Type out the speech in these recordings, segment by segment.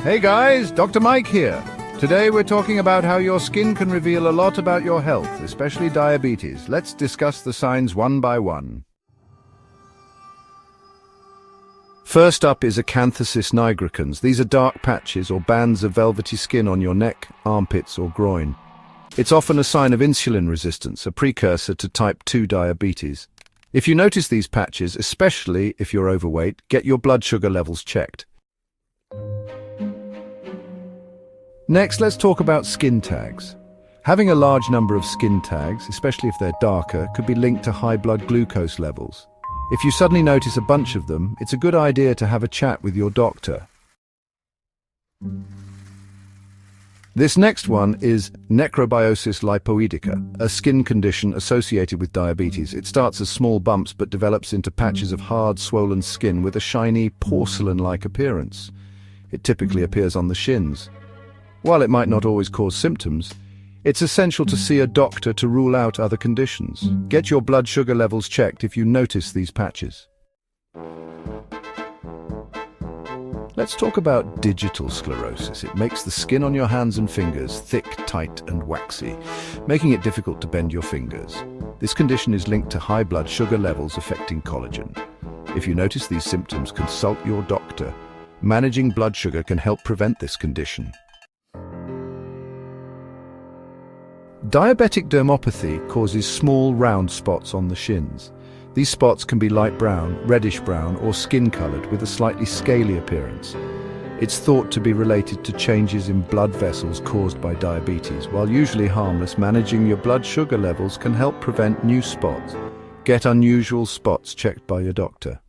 Hey guys, Dr. Mike here. Today we're talking about how your skin can reveal a lot about your health, especially diabetes. Let's discuss the signs one by one. First up is acanthosis nigricans. These are dark patches or bands of velvety skin on your neck, armpits or groin. It's often a sign of insulin resistance, a precursor to type 2 diabetes. If you notice these patches, especially if you're overweight, get your blood sugar levels checked. Next, let's talk about skin tags. Having a large number of skin tags, especially if they're darker, could be linked to high blood glucose levels. If you suddenly notice a bunch of them, it's a good idea to have a chat with your doctor. This next one is necrobiosis lipoidica, a skin condition associated with diabetes. It starts as small bumps but develops into patches of hard, swollen skin with a shiny, porcelain-like appearance. It typically appears on the shins. While it might not always cause symptoms, it's essential to see a doctor to rule out other conditions. Get your blood sugar levels checked if you notice these patches. Let's talk about digital sclerosis. It makes the skin on your hands and fingers thick, tight, and waxy, making it difficult to bend your fingers. This condition is linked to high blood sugar levels affecting collagen. If you notice these symptoms, consult your doctor. Managing blood sugar can help prevent this condition. Diabetic dermopathy causes small, round spots on the shins. These spots can be light brown, reddish brown, or skin-colored with a slightly scaly appearance. It's thought to be related to changes in blood vessels caused by diabetes. While usually harmless, managing your blood sugar levels can help prevent new spots. Get unusual spots checked by your doctor.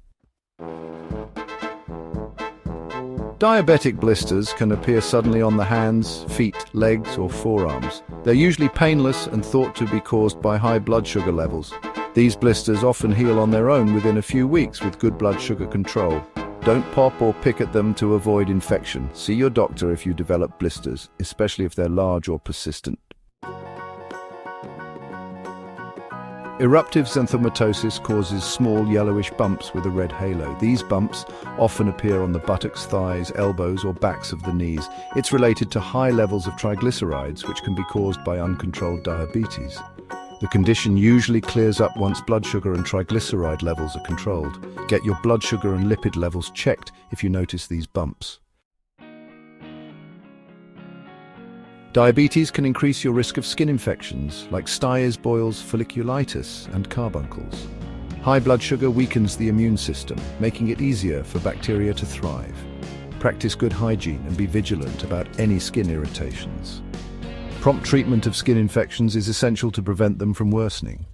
Diabetic blisters can appear suddenly on the hands, feet, legs, or forearms. They're usually painless and thought to be caused by high blood sugar levels. These blisters often heal on their own within a few weeks with good blood sugar control. Don't pop or pick at them to avoid infection. See your doctor if you develop blisters, especially if they're large or persistent. Eruptive xanthomatosis causes small yellowish bumps with a red halo. These bumps often appear on the buttocks, thighs, elbows, or backs of the knees. It's related to high levels of triglycerides, which can be caused by uncontrolled diabetes. The condition usually clears up once blood sugar and triglyceride levels are controlled. Get your blood sugar and lipid levels checked if you notice these bumps. Diabetes can increase your risk of skin infections like stires, boils, folliculitis, and carbuncles. High blood sugar weakens the immune system, making it easier for bacteria to thrive. Practice good hygiene and be vigilant about any skin irritations. Prompt treatment of skin infections is essential to prevent them from worsening.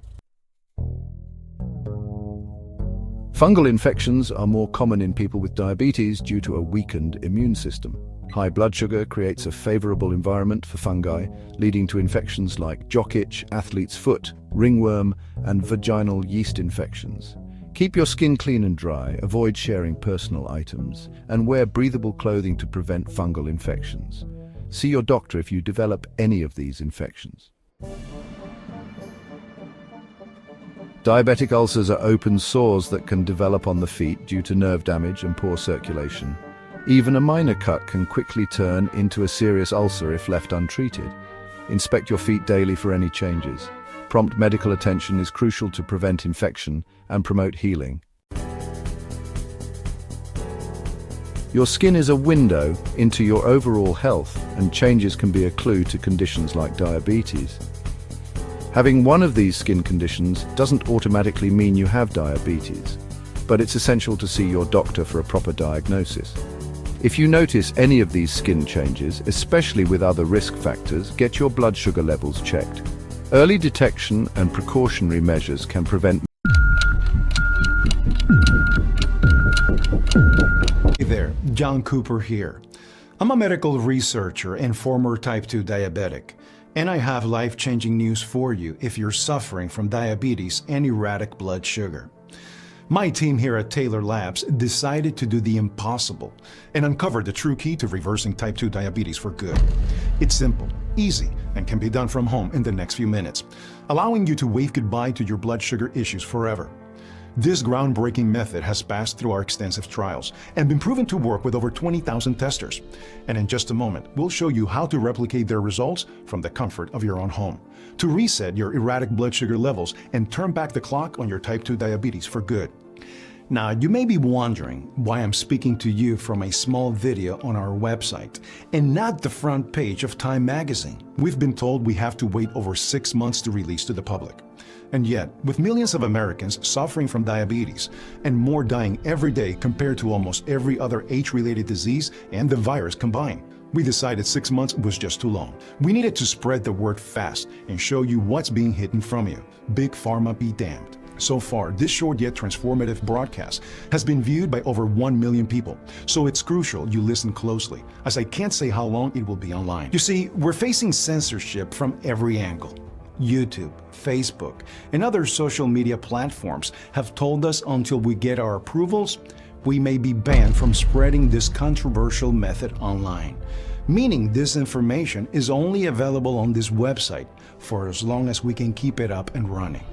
Fungal infections are more common in people with diabetes due to a weakened immune system. High blood sugar creates a favorable environment for fungi, leading to infections like jock itch, athlete's foot, ringworm, and vaginal yeast infections. Keep your skin clean and dry, avoid sharing personal items, and wear breathable clothing to prevent fungal infections. See your doctor if you develop any of these infections. Diabetic ulcers are open sores that can develop on the feet due to nerve damage and poor circulation. Even a minor cut can quickly turn into a serious ulcer if left untreated. Inspect your feet daily for any changes. Prompt medical attention is crucial to prevent infection and promote healing. Your skin is a window into your overall health, and changes can be a clue to conditions like diabetes. Having one of these skin conditions doesn't automatically mean you have diabetes, but it's essential to see your doctor for a proper diagnosis. If you notice any of these skin changes, especially with other risk factors, get your blood sugar levels checked. Early detection and precautionary measures can prevent. Hey there, John Cooper here. I'm a medical researcher and former type 2 diabetic, and I have life-changing news for you if you're suffering from diabetes and erratic blood sugar. My team here at Taylor Labs decided to do the impossible and uncover the true key to reversing type 2 diabetes for good. It's simple, easy, and can be done from home in the next few minutes, allowing you to wave goodbye to your blood sugar issues forever. This groundbreaking method has passed through our extensive trials and been proven to work with over 20,000 testers. And in just a moment, we'll show you how to replicate their results from the comfort of your own home, to reset your erratic blood sugar levels and turn back the clock on your type 2 diabetes for good. Now, you may be wondering why I'm speaking to you from a small video on our website and not the front page of Time magazine. We've been told we have to wait over 6 months to release to the public. And yet, with millions of Americans suffering from diabetes and more dying every day compared to almost every other age-related disease and the virus combined, we decided 6 months was just too long. We needed to spread the word fast and show you what's being hidden from you. Big Pharma be damned. So far, this short yet transformative broadcast has been viewed by over 1 million people, so it's crucial you listen closely, as I can't say how long it will be online. You see, we're facing censorship from every angle. YouTube, Facebook, and other social media platforms have told us until we get our approvals, we may be banned from spreading this controversial method online, meaning this information is only available on this website for as long as we can keep it up and running.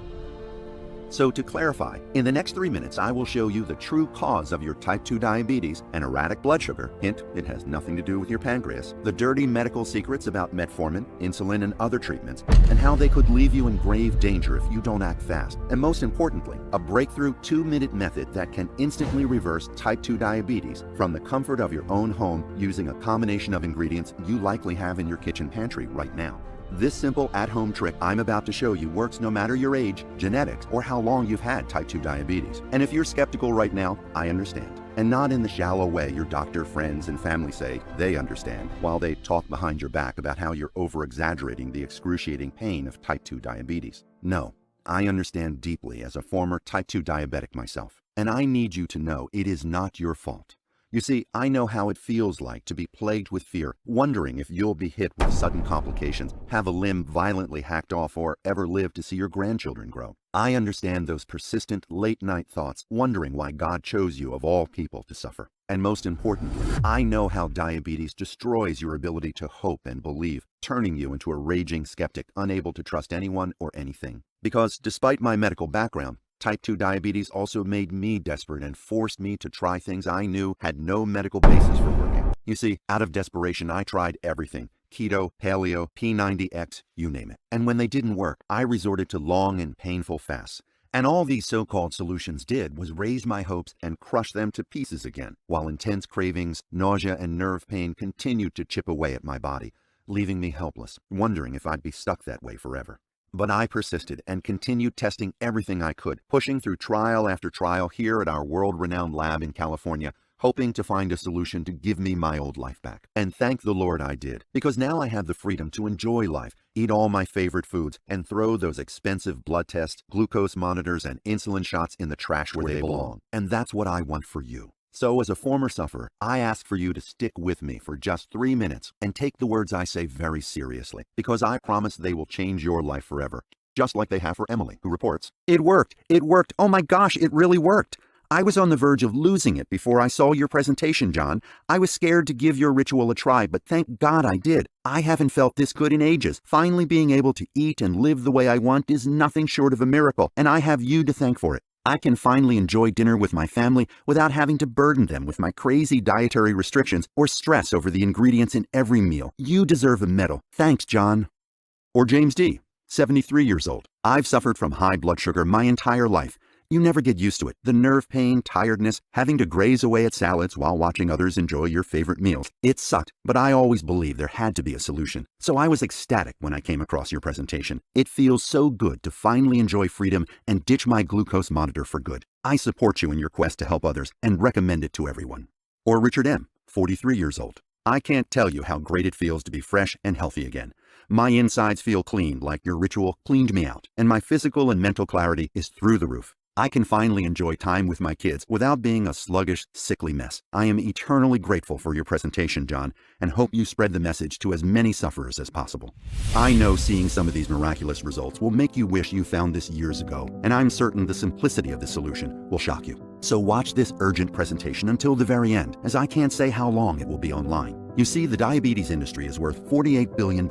So to clarify, in the next 3 minutes, I will show you the true cause of your type 2 diabetes and erratic blood sugar. Hint, it has nothing to do with your pancreas. The dirty medical secrets about metformin, insulin, and other treatments, and how they could leave you in grave danger if you don't act fast. And most importantly, a breakthrough 2-minute method that can instantly reverse type 2 diabetes from the comfort of your own home using a combination of ingredients you likely have in your kitchen pantry right now. This simple at-home trick I'm about to show you works no matter your age, genetics, or how long you've had type 2 diabetes. And if you're skeptical right now, I understand. And not in the shallow way your doctor, friends, and family say they understand, while they talk behind your back about how you're over-exaggerating the excruciating pain of type 2 diabetes. No, I understand deeply as a former type 2 diabetic myself. And I need you to know it is not your fault. You see, I know how it feels like to be plagued with fear, wondering if you'll be hit with sudden complications, have a limb violently hacked off, or ever live to see your grandchildren grow. I understand those persistent late-night thoughts, wondering why God chose you of all people to suffer. And most importantly, I know how diabetes destroys your ability to hope and believe, turning you into a raging skeptic, unable to trust anyone or anything. Because despite my medical background, type 2 diabetes also made me desperate and forced me to try things I knew had no medical basis for working. You see, out of desperation, I tried everything. Keto, paleo, P90X, you name it. And when they didn't work, I resorted to long and painful fasts. And all these so-called solutions did was raise my hopes and crush them to pieces again, while intense cravings, nausea, and nerve pain continued to chip away at my body, leaving me helpless, wondering if I'd be stuck that way forever. But I persisted and continued testing everything I could, pushing through trial after trial here at our world-renowned lab in California, hoping to find a solution to give me my old life back. And thank the Lord I did, because now I have the freedom to enjoy life, eat all my favorite foods, and throw those expensive blood tests, glucose monitors, and insulin shots in the trash where they belong. And that's what I want for you. So as a former sufferer, I ask for you to stick with me for just 3 minutes and take the words I say very seriously, because I promise they will change your life forever, just like they have for Emily, who reports, "It worked! It worked! Oh my gosh, it really worked! I was on the verge of losing it before I saw your presentation, John. I was scared to give your ritual a try, but thank God I did. I haven't felt this good in ages. Finally being able to eat and live the way I want is nothing short of a miracle, and I have you to thank for it. I can finally enjoy dinner with my family without having to burden them with my crazy dietary restrictions or stress over the ingredients in every meal. You deserve a medal. Thanks, John." Or James D., 73 years old. "I've suffered from high blood sugar my entire life. You never get used to it. The nerve pain, tiredness, having to graze away at salads while watching others enjoy your favorite meals. It sucked, but I always believed there had to be a solution. So I was ecstatic when I came across your presentation. It feels so good to finally enjoy freedom and ditch my glucose monitor for good. I support you in your quest to help others and recommend it to everyone." Or Richard M., 43 years old. "I can't tell you how great it feels to be fresh and healthy again. My insides feel clean like your ritual cleaned me out, and my physical and mental clarity is through the roof. I can finally enjoy time with my kids without being a sluggish, sickly mess. I am eternally grateful for your presentation, John, and hope you spread the message to as many sufferers as possible. I know seeing some of these miraculous results will make you wish you found this years ago, and I'm certain the simplicity of the solution will shock you. So watch this urgent presentation until the very end, as I can't say how long it will be online. You see, the diabetes industry is worth $48 billion,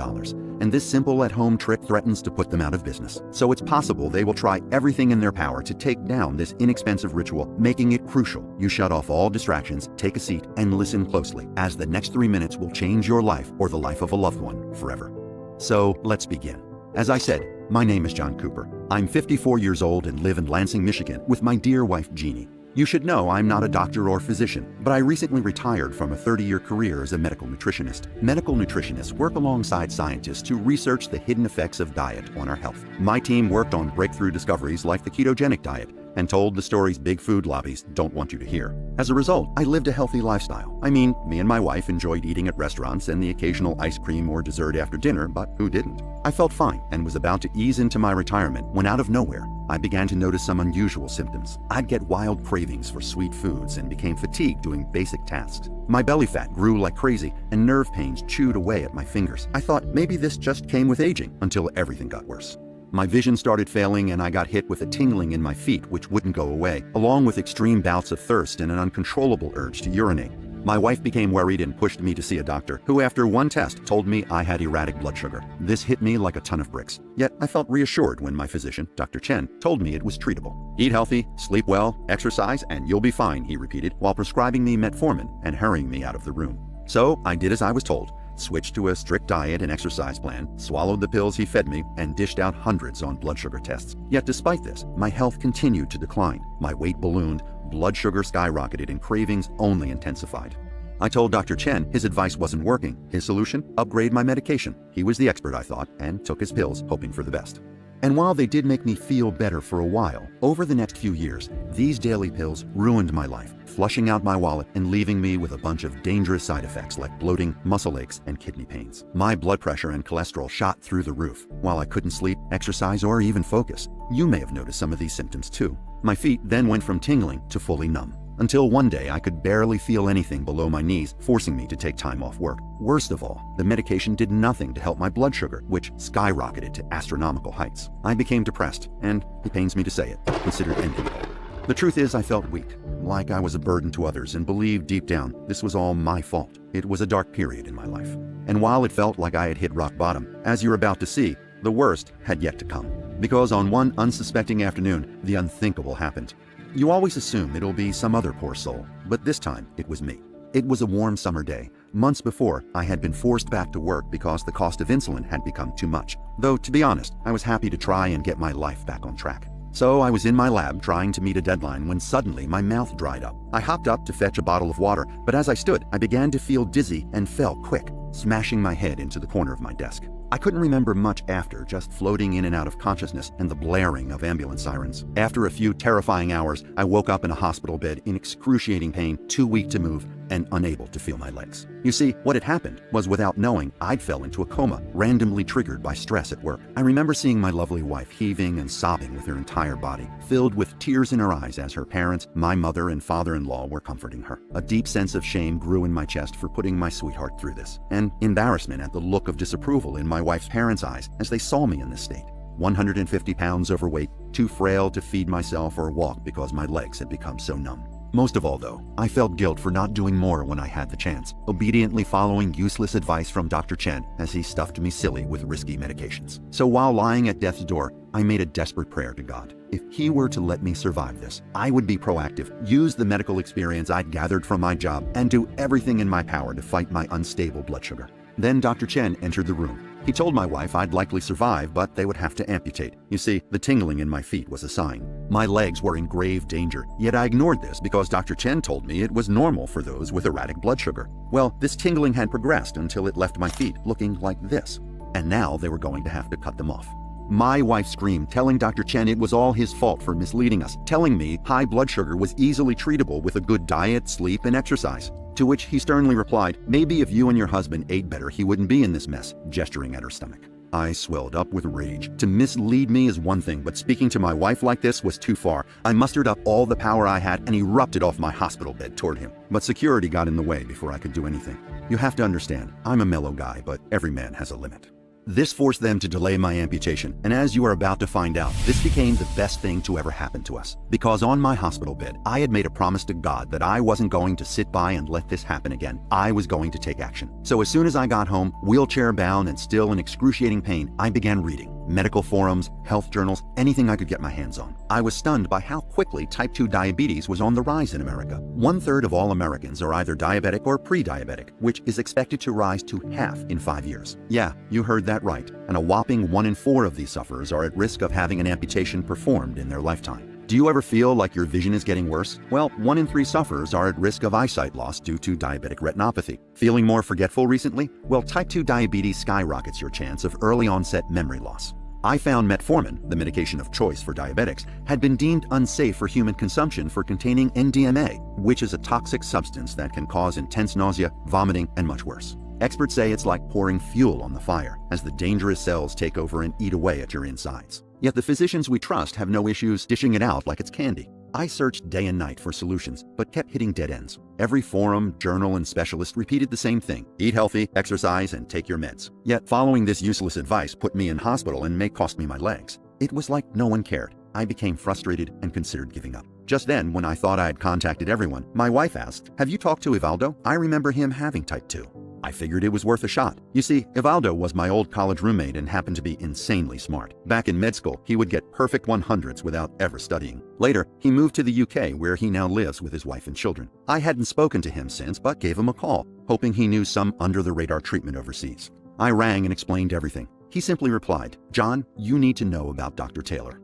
and this simple at-home trick threatens to put them out of business. So it's possible they will try everything in their power to take down this inexpensive ritual, making it crucial you shut off all distractions, take a seat, and listen closely, as the next 3 minutes will change your life or the life of a loved one forever. So let's begin. As I said, my name is John Cooper. I'm 54 years old and live in Lansing, Michigan with my dear wife, Jeannie. You should know I'm not a doctor or physician, but I recently retired from a 30-year career as a medical nutritionist. Medical nutritionists work alongside scientists to research the hidden effects of diet on our health. My team worked on breakthrough discoveries like the ketogenic diet and told the stories big food lobbies don't want you to hear. As a result, I lived a healthy lifestyle. I mean, me and my wife enjoyed eating at restaurants and the occasional ice cream or dessert after dinner, but who didn't? I felt fine and was about to ease into my retirement when out of nowhere, I began to notice some unusual symptoms. I'd get wild cravings for sweet foods and became fatigued doing basic tasks. My belly fat grew like crazy and nerve pains chewed away at my fingers. I thought maybe this just came with aging until everything got worse. My vision started failing and I got hit with a tingling in my feet which wouldn't go away, along with extreme bouts of thirst and an uncontrollable urge to urinate. My wife became worried and pushed me to see a doctor, who after one test told me I had erratic blood sugar. This hit me like a ton of bricks. Yet I felt reassured when my physician, Dr. Chen, told me it was treatable. Eat healthy, sleep well, exercise, and you'll be fine, he repeated, while prescribing me metformin and hurrying me out of the room. So I did as I was told, switched to a strict diet and exercise plan, swallowed the pills he fed me, and dished out hundreds on blood sugar tests. Yet despite this, my health continued to decline. My weight ballooned, blood sugar skyrocketed, and cravings only intensified. I told Dr. Chen his advice wasn't working. His solution? Upgrade my medication. He was the expert, I thought, and took his pills, hoping for the best. And while they did make me feel better for a while, over the next few years, these daily pills ruined my life, flushing out my wallet and leaving me with a bunch of dangerous side effects like bloating, muscle aches, and kidney pains. My blood pressure and cholesterol shot through the roof, while I couldn't sleep, exercise, or even focus. You may have noticed some of these symptoms too. My feet then went from tingling to fully numb, until one day I could barely feel anything below my knees, forcing me to take time off work. Worst of all, the medication did nothing to help my blood sugar, which skyrocketed to astronomical heights. I became depressed, and, it pains me to say it, considered ending it all. The truth is I felt weak, like I was a burden to others, and believed deep down this was all my fault. It was a dark period in my life. And while it felt like I had hit rock bottom, as you're about to see, the worst had yet to come. Because on one unsuspecting afternoon, the unthinkable happened. You always assume it'll be some other poor soul, but this time it was me. It was a warm summer day. Months before, I had been forced back to work because the cost of insulin had become too much. Though, to be honest, I was happy to try and get my life back on track. So I was in my lab trying to meet a deadline when suddenly my mouth dried up. I hopped up to fetch a bottle of water, but as I stood, I began to feel dizzy and fell quick, smashing my head into the corner of my desk. I couldn't remember much after, just floating in and out of consciousness and the blaring of ambulance sirens. After a few terrifying hours, I woke up in a hospital bed in excruciating pain, too weak to move, and unable to feel my legs. You see, what had happened was, without knowing, I'd fell into a coma, randomly triggered by stress at work. I remember seeing my lovely wife heaving and sobbing with her entire body, filled with tears in her eyes as her parents, my mother and father-in-law, were comforting her. A deep sense of shame grew in my chest for putting my sweetheart through this, and embarrassment at the look of disapproval in my wife's parents' eyes as they saw me in this state. 150 pounds overweight, too frail to feed myself or walk because my legs had become so numb. Most of all, though, I felt guilt for not doing more when I had the chance, obediently following useless advice from Dr. Chen as he stuffed me silly with risky medications. So while lying at death's door, I made a desperate prayer to God. If he were to let me survive this, I would be proactive, use the medical experience I'd gathered from my job, and do everything in my power to fight my unstable blood sugar. Then Dr. Chen entered the room. He told my wife I'd likely survive, but they would have to amputate. You see, the tingling in my feet was a sign. My legs were in grave danger, yet I ignored this because Dr. Chen told me it was normal for those with erratic blood sugar. Well, this tingling had progressed until it left my feet looking like this, and now they were going to have to cut them off. My wife screamed, telling Dr. Chen it was all his fault for misleading us, telling me high blood sugar was easily treatable with a good diet, sleep, and exercise. To which he sternly replied, maybe if you and your husband ate better, he wouldn't be in this mess, gesturing at her stomach. I swelled up with rage. To mislead me is one thing, but speaking to my wife like this was too far. I mustered up all the power I had and erupted off my hospital bed toward him. But security got in the way before I could do anything. You have to understand, I'm a mellow guy, but every man has a limit. This forced them to delay my amputation, and as you are about to find out, this became the best thing to ever happen to us. Because on my hospital bed, I had made a promise to God that I wasn't going to sit by and let this happen again. I was going to take action. So as soon as I got home, wheelchair-bound and still in excruciating pain, I began reading. Medical forums, health journals, anything I could get my hands on. I was stunned by how quickly type 2 diabetes was on the rise in America. 1/3 of all Americans are either diabetic or pre-diabetic, which is expected to rise to half in 5 years. Yeah, you heard that right. And a whopping 1 in 4 of these sufferers are at risk of having an amputation performed in their lifetime. Do you ever feel like your vision is getting worse? Well, 1 in 3 sufferers are at risk of eyesight loss due to diabetic retinopathy. Feeling more forgetful recently? Well, type 2 diabetes skyrockets your chance of early onset memory loss. I found metformin, the medication of choice for diabetics, had been deemed unsafe for human consumption for containing NDMA, which is a toxic substance that can cause intense nausea, vomiting, and much worse. Experts say it's like pouring fuel on the fire, as the dangerous cells take over and eat away at your insides. Yet the physicians we trust have no issues dishing it out like it's candy. I searched day and night for solutions, but kept hitting dead ends. Every forum, journal, and specialist repeated the same thing: eat healthy, exercise, and take your meds. Yet following this useless advice put me in hospital and may cost me my legs. It was like no one cared. I became frustrated and considered giving up. Just then, when I thought I had contacted everyone, my wife asked, "Have you talked to Ivaldo? I remember him having type 2. I figured it was worth a shot. You see, Ivaldo was my old college roommate and happened to be insanely smart. Back in med school, he would get perfect 100s without ever studying. Later, he moved to the UK, where he now lives with his wife and children. I hadn't spoken to him since, but gave him a call, hoping he knew some under-the-radar treatment overseas. I rang and explained everything. He simply replied, "John, you need to know about Dr. Taylor."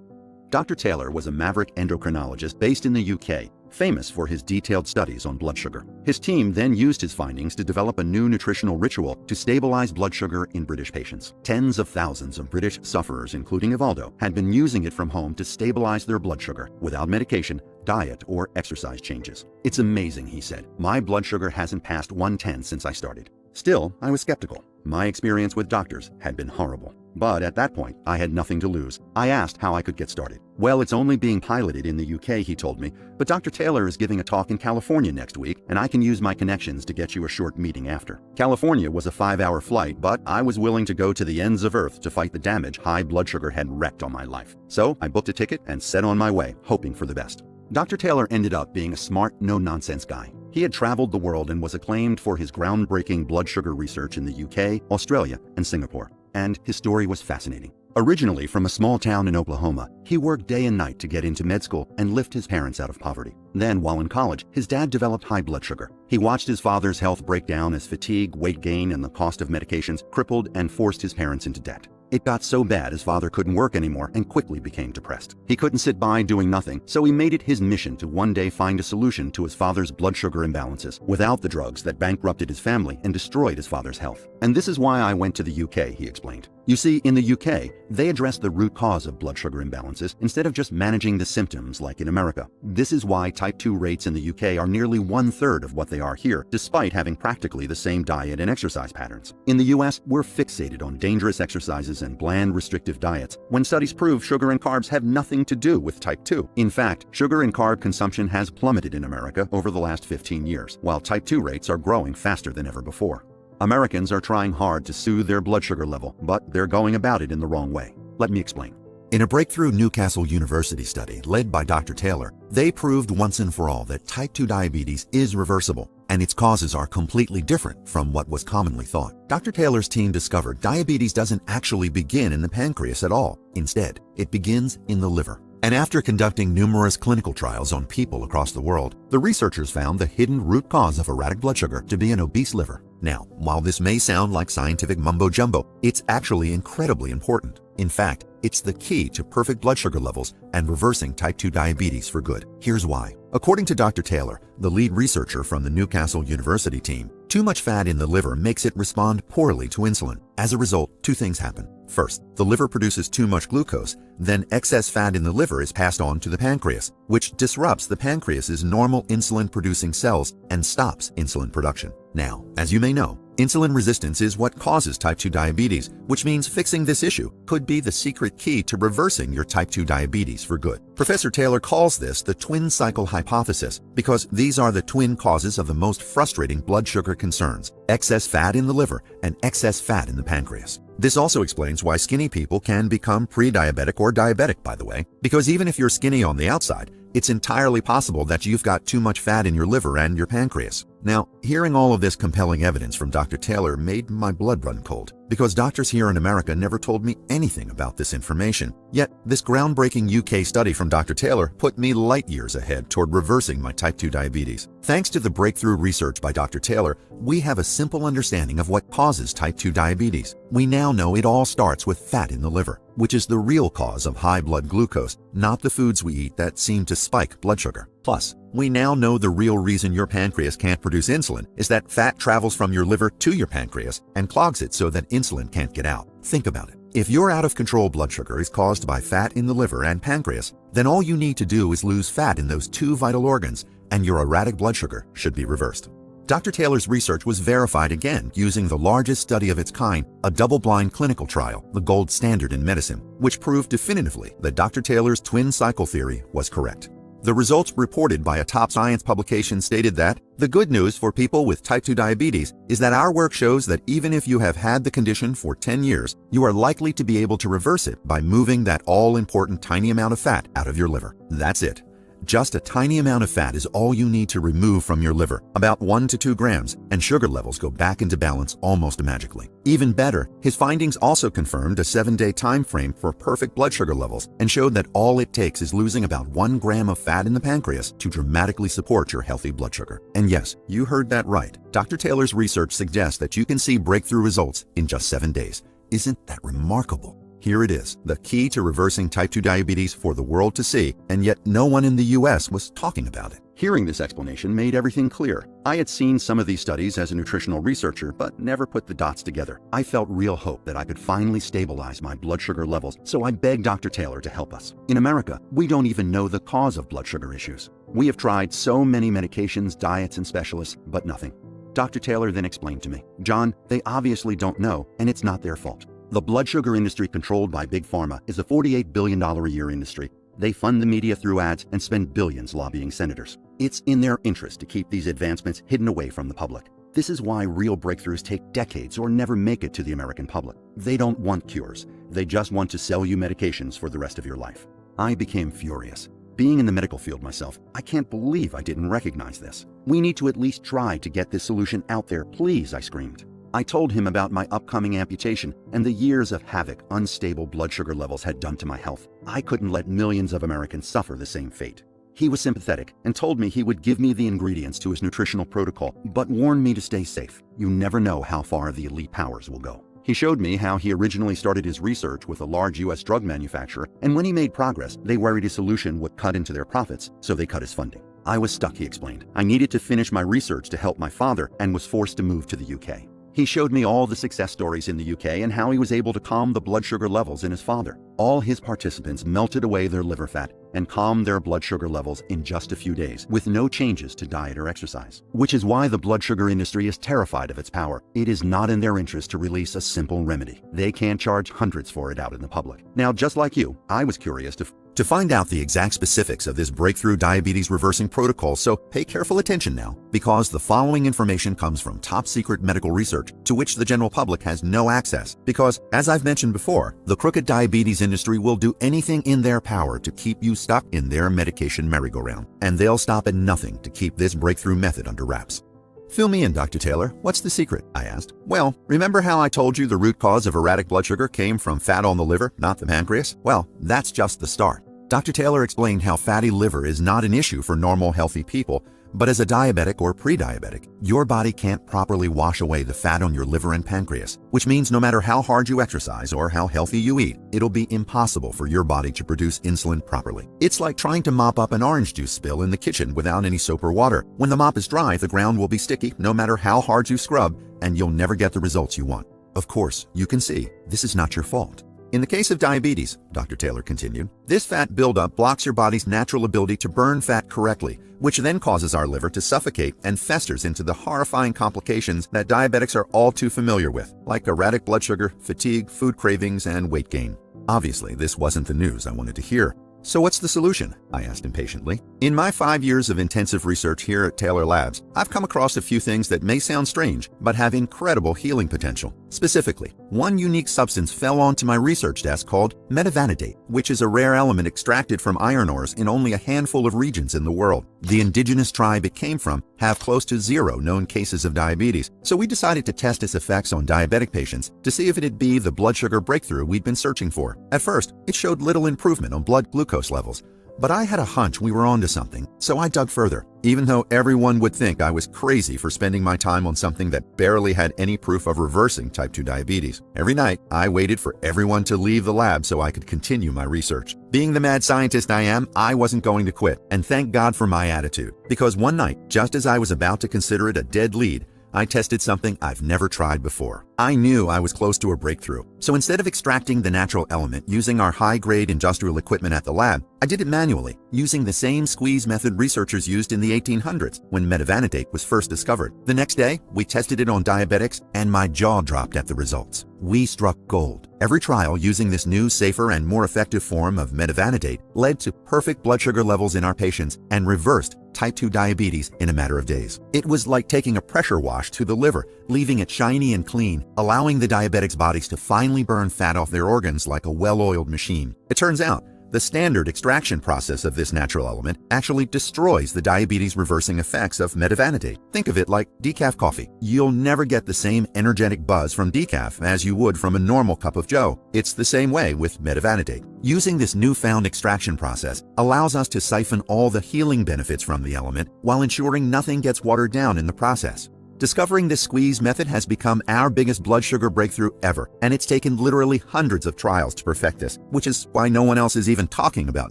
Dr. Taylor was a maverick endocrinologist based in the UK, famous for his detailed studies on blood sugar. His team then used his findings to develop a new nutritional ritual to stabilize blood sugar in British patients. Tens of thousands of British sufferers, including Ivaldo, had been using it from home to stabilize their blood sugar without medication, diet, or exercise changes. "It's amazing," he said. "My blood sugar hasn't passed 110 since I started." Still, I was skeptical. My experience with doctors had been horrible. But at that point, I had nothing to lose. I asked how I could get started. "Well, it's only being piloted in the UK," he told me, "but Dr. Taylor is giving a talk in California next week, and I can use my connections to get you a short meeting after." California was a 5-hour flight, but I was willing to go to the ends of Earth to fight the damage high blood sugar had wreaked on my life. So I booked a ticket and set on my way, hoping for the best. Dr. Taylor ended up being a smart, no-nonsense guy. He had traveled the world and was acclaimed for his groundbreaking blood sugar research in the UK, Australia, and Singapore. And his story was fascinating. Originally from a small town in Oklahoma, he worked day and night to get into med school and lift his parents out of poverty. Then, while in college, his dad developed high blood sugar. He watched his father's health break down as fatigue, weight gain, and the cost of medications crippled and forced his parents into debt. It got so bad his father couldn't work anymore and quickly became depressed. He couldn't sit by doing nothing, so he made it his mission to one day find a solution to his father's blood sugar imbalances without the drugs that bankrupted his family and destroyed his father's health. "And this is why I went to the UK," he explained. "You see, in the UK, they address the root cause of blood sugar imbalances instead of just managing the symptoms like in America. This is why type 2 rates in the UK are nearly 1/3 of what they are here, despite having practically the same diet and exercise patterns. In the US, we're fixated on dangerous exercises and bland, restrictive diets, when studies prove sugar and carbs have nothing to do with type 2. In fact, sugar and carb consumption has plummeted in America over the last 15 years, while type 2 rates are growing faster than ever before. Americans are trying hard to soothe their blood sugar level, but they're going about it in the wrong way. Let me explain. In a breakthrough Newcastle University study led by Dr. Taylor, they proved once and for all that type 2 diabetes is reversible, and its causes are completely different from what was commonly thought. Dr. Taylor's team discovered diabetes doesn't actually begin in the pancreas at all. Instead, it begins in the liver. And after conducting numerous clinical trials on people across the world, the researchers found the hidden root cause of erratic blood sugar to be an obese liver. Now, while this may sound like scientific mumbo-jumbo, it's actually incredibly important. In fact, it's the key to perfect blood sugar levels and reversing type 2 diabetes for good. Here's why. According to Dr. Taylor, the lead researcher from the Newcastle University team, too much fat in the liver makes it respond poorly to insulin. As a result, two things happen. First, the liver produces too much glucose, then excess fat in the liver is passed on to the pancreas, which disrupts the pancreas's normal insulin-producing cells and stops insulin production. Now, as you may know, insulin resistance is what causes type 2 diabetes, which means fixing this issue could be the secret key to reversing your type 2 diabetes for good. Professor Taylor calls this the twin cycle hypothesis because these are the twin causes of the most frustrating blood sugar concerns: excess fat in the liver and excess fat in the pancreas. This also explains why skinny people can become pre-diabetic or diabetic, by the way, because even if you're skinny on the outside, it's entirely possible that you've got too much fat in your liver and your pancreas. Now, hearing all of this compelling evidence from Dr. Taylor made my blood run cold, because doctors here in America never told me anything about this information. Yet, this groundbreaking UK study from Dr. Taylor put me light years ahead toward reversing my type 2 diabetes. Thanks to the breakthrough research by Dr. Taylor, we have a simple understanding of what causes type 2 diabetes. We now know it all starts with fat in the liver, which is the real cause of high blood glucose, not the foods we eat that seem to spike blood sugar. Plus, we now know the real reason your pancreas can't produce insulin is that fat travels from your liver to your pancreas and clogs it so that insulin can't get out. Think about it. If your out-of-control blood sugar is caused by fat in the liver and pancreas, then all you need to do is lose fat in those two vital organs, and your erratic blood sugar should be reversed. Dr. Taylor's research was verified again using the largest study of its kind, a double-blind clinical trial, the gold standard in medicine, which proved definitively that Dr. Taylor's twin cycle theory was correct. The results reported by a top science publication stated that the good news for people with type 2 diabetes is that our work shows that even if you have had the condition for 10 years, you are likely to be able to reverse it by moving that all-important tiny amount of fat out of your liver. That's it. Just a tiny amount of fat is all you need to remove from your liver, about 1 to 2 grams, and sugar levels go back into balance almost magically. Even better, his findings also confirmed a 7-day time frame for perfect blood sugar levels and showed that all it takes is losing about 1 gram of fat in the pancreas to dramatically support your healthy blood sugar. And yes, you heard that right. Dr. Taylor's research suggests that you can see breakthrough results in just 7 days. Isn't that remarkable? Here it is, the key to reversing type 2 diabetes for the world to see, and yet no one in the US was talking about it. Hearing this explanation made everything clear. I had seen some of these studies as a nutritional researcher, but never put the dots together. I felt real hope that I could finally stabilize my blood sugar levels, so I begged Dr. Taylor to help us. In America, we don't even know the cause of blood sugar issues. We have tried so many medications, diets, and specialists, but nothing. Dr. Taylor then explained to me, "John, they obviously don't know, and it's not their fault. The blood sugar industry controlled by Big Pharma is a $48 billion a year industry. They fund the media through ads and spend billions lobbying senators. It's in their interest to keep these advancements hidden away from the public. This is why real breakthroughs take decades or never make it to the American public. They don't want cures. They just want to sell you medications for the rest of your life." I became furious. Being in the medical field myself, I can't believe I didn't recognize this. "We need to at least try to get this solution out there, please," I screamed. I told him about my upcoming amputation and the years of havoc unstable blood sugar levels had done to my health. I couldn't let millions of Americans suffer the same fate. He was sympathetic and told me he would give me the ingredients to his nutritional protocol, but warned me to stay safe. You never know how far the elite powers will go. He showed me how he originally started his research with a large US drug manufacturer, and when he made progress, they worried his solution would cut into their profits, so they cut his funding. I was stuck, he explained. I needed to finish my research to help my father and was forced to move to the UK. He showed me all the success stories in the UK and how he was able to calm the blood sugar levels in his father. All his participants melted away their liver fat and calmed their blood sugar levels in just a few days with no changes to diet or exercise. Which is why the blood sugar industry is terrified of its power. It is not in their interest to release a simple remedy. They can't charge hundreds for it out in the public. Now, just like you, I was curious to find out the exact specifics of this breakthrough diabetes reversing protocol, so pay careful attention now, because the following information comes from top secret medical research to which the general public has no access. Because, as I've mentioned before, the crooked diabetes industry will do anything in their power to keep you stuck in their medication merry-go-round, and they'll stop at nothing to keep this breakthrough method under wraps. "Fill me in, Dr. Taylor. What's the secret?" I asked. "Well, remember how I told you the root cause of erratic blood sugar came from fat on the liver, not the pancreas? Well, that's just the start." Dr. Taylor explained how fatty liver is not an issue for normal, healthy people, but as a diabetic or pre-diabetic, your body can't properly wash away the fat on your liver and pancreas, which means no matter how hard you exercise or how healthy you eat, it'll be impossible for your body to produce insulin properly. It's like trying to mop up an orange juice spill in the kitchen without any soap or water. When the mop is dry, the ground will be sticky no matter how hard you scrub, and you'll never get the results you want. Of course, you can see, this is not your fault. In the case of diabetes, Dr. Taylor continued, this fat buildup blocks your body's natural ability to burn fat correctly, which then causes our liver to suffocate and festers into the horrifying complications that diabetics are all too familiar with, like erratic blood sugar, fatigue, food cravings, and weight gain. Obviously, this wasn't the news I wanted to hear. So what's the solution? I asked impatiently. In my 5 years of intensive research here at Taylor Labs, I've come across a few things that may sound strange, but have incredible healing potential. Specifically, one unique substance fell onto my research desk called metavanadate, which is a rare element extracted from iron ores in only a handful of regions in the world. The indigenous tribe it came from have close to 0 known cases of diabetes, so we decided to test its effects on diabetic patients to see if it'd be the blood sugar breakthrough we'd been searching for. At first, it showed little improvement on blood glucose levels, but I had a hunch we were onto something, so I dug further. Even though everyone would think I was crazy for spending my time on something that barely had any proof of reversing type 2 diabetes, every night I waited for everyone to leave the lab so I could continue my research. Being the mad scientist I am, I wasn't going to quit, and thank God for my attitude, because one night, just as I was about to consider it a dead lead, I tested something I've never tried before. I knew I was close to a breakthrough, so instead of extracting the natural element using our high-grade industrial equipment at the lab, I did it manually, using the same squeeze method researchers used in the 1800s when metavanadate was first discovered. The next day, we tested it on diabetics, and my jaw dropped at the results. We struck gold. Every trial using this new, safer, and more effective form of metavanadate led to perfect blood sugar levels in our patients and reversed type 2 diabetes in a matter of days. It was like taking a pressure wash to the liver, leaving it shiny and clean, allowing the diabetics' bodies to finally burn fat off their organs like a well-oiled machine. It turns out, the standard extraction process of this natural element actually destroys the diabetes-reversing effects of metavanadate. Think of it like decaf coffee. You'll never get the same energetic buzz from decaf as you would from a normal cup of joe. It's the same way with metavanadate. Using this newfound extraction process allows us to siphon all the healing benefits from the element while ensuring nothing gets watered down in the process. Discovering this squeeze method has become our biggest blood sugar breakthrough ever, and it's taken literally hundreds of trials to perfect this, which is why no one else is even talking about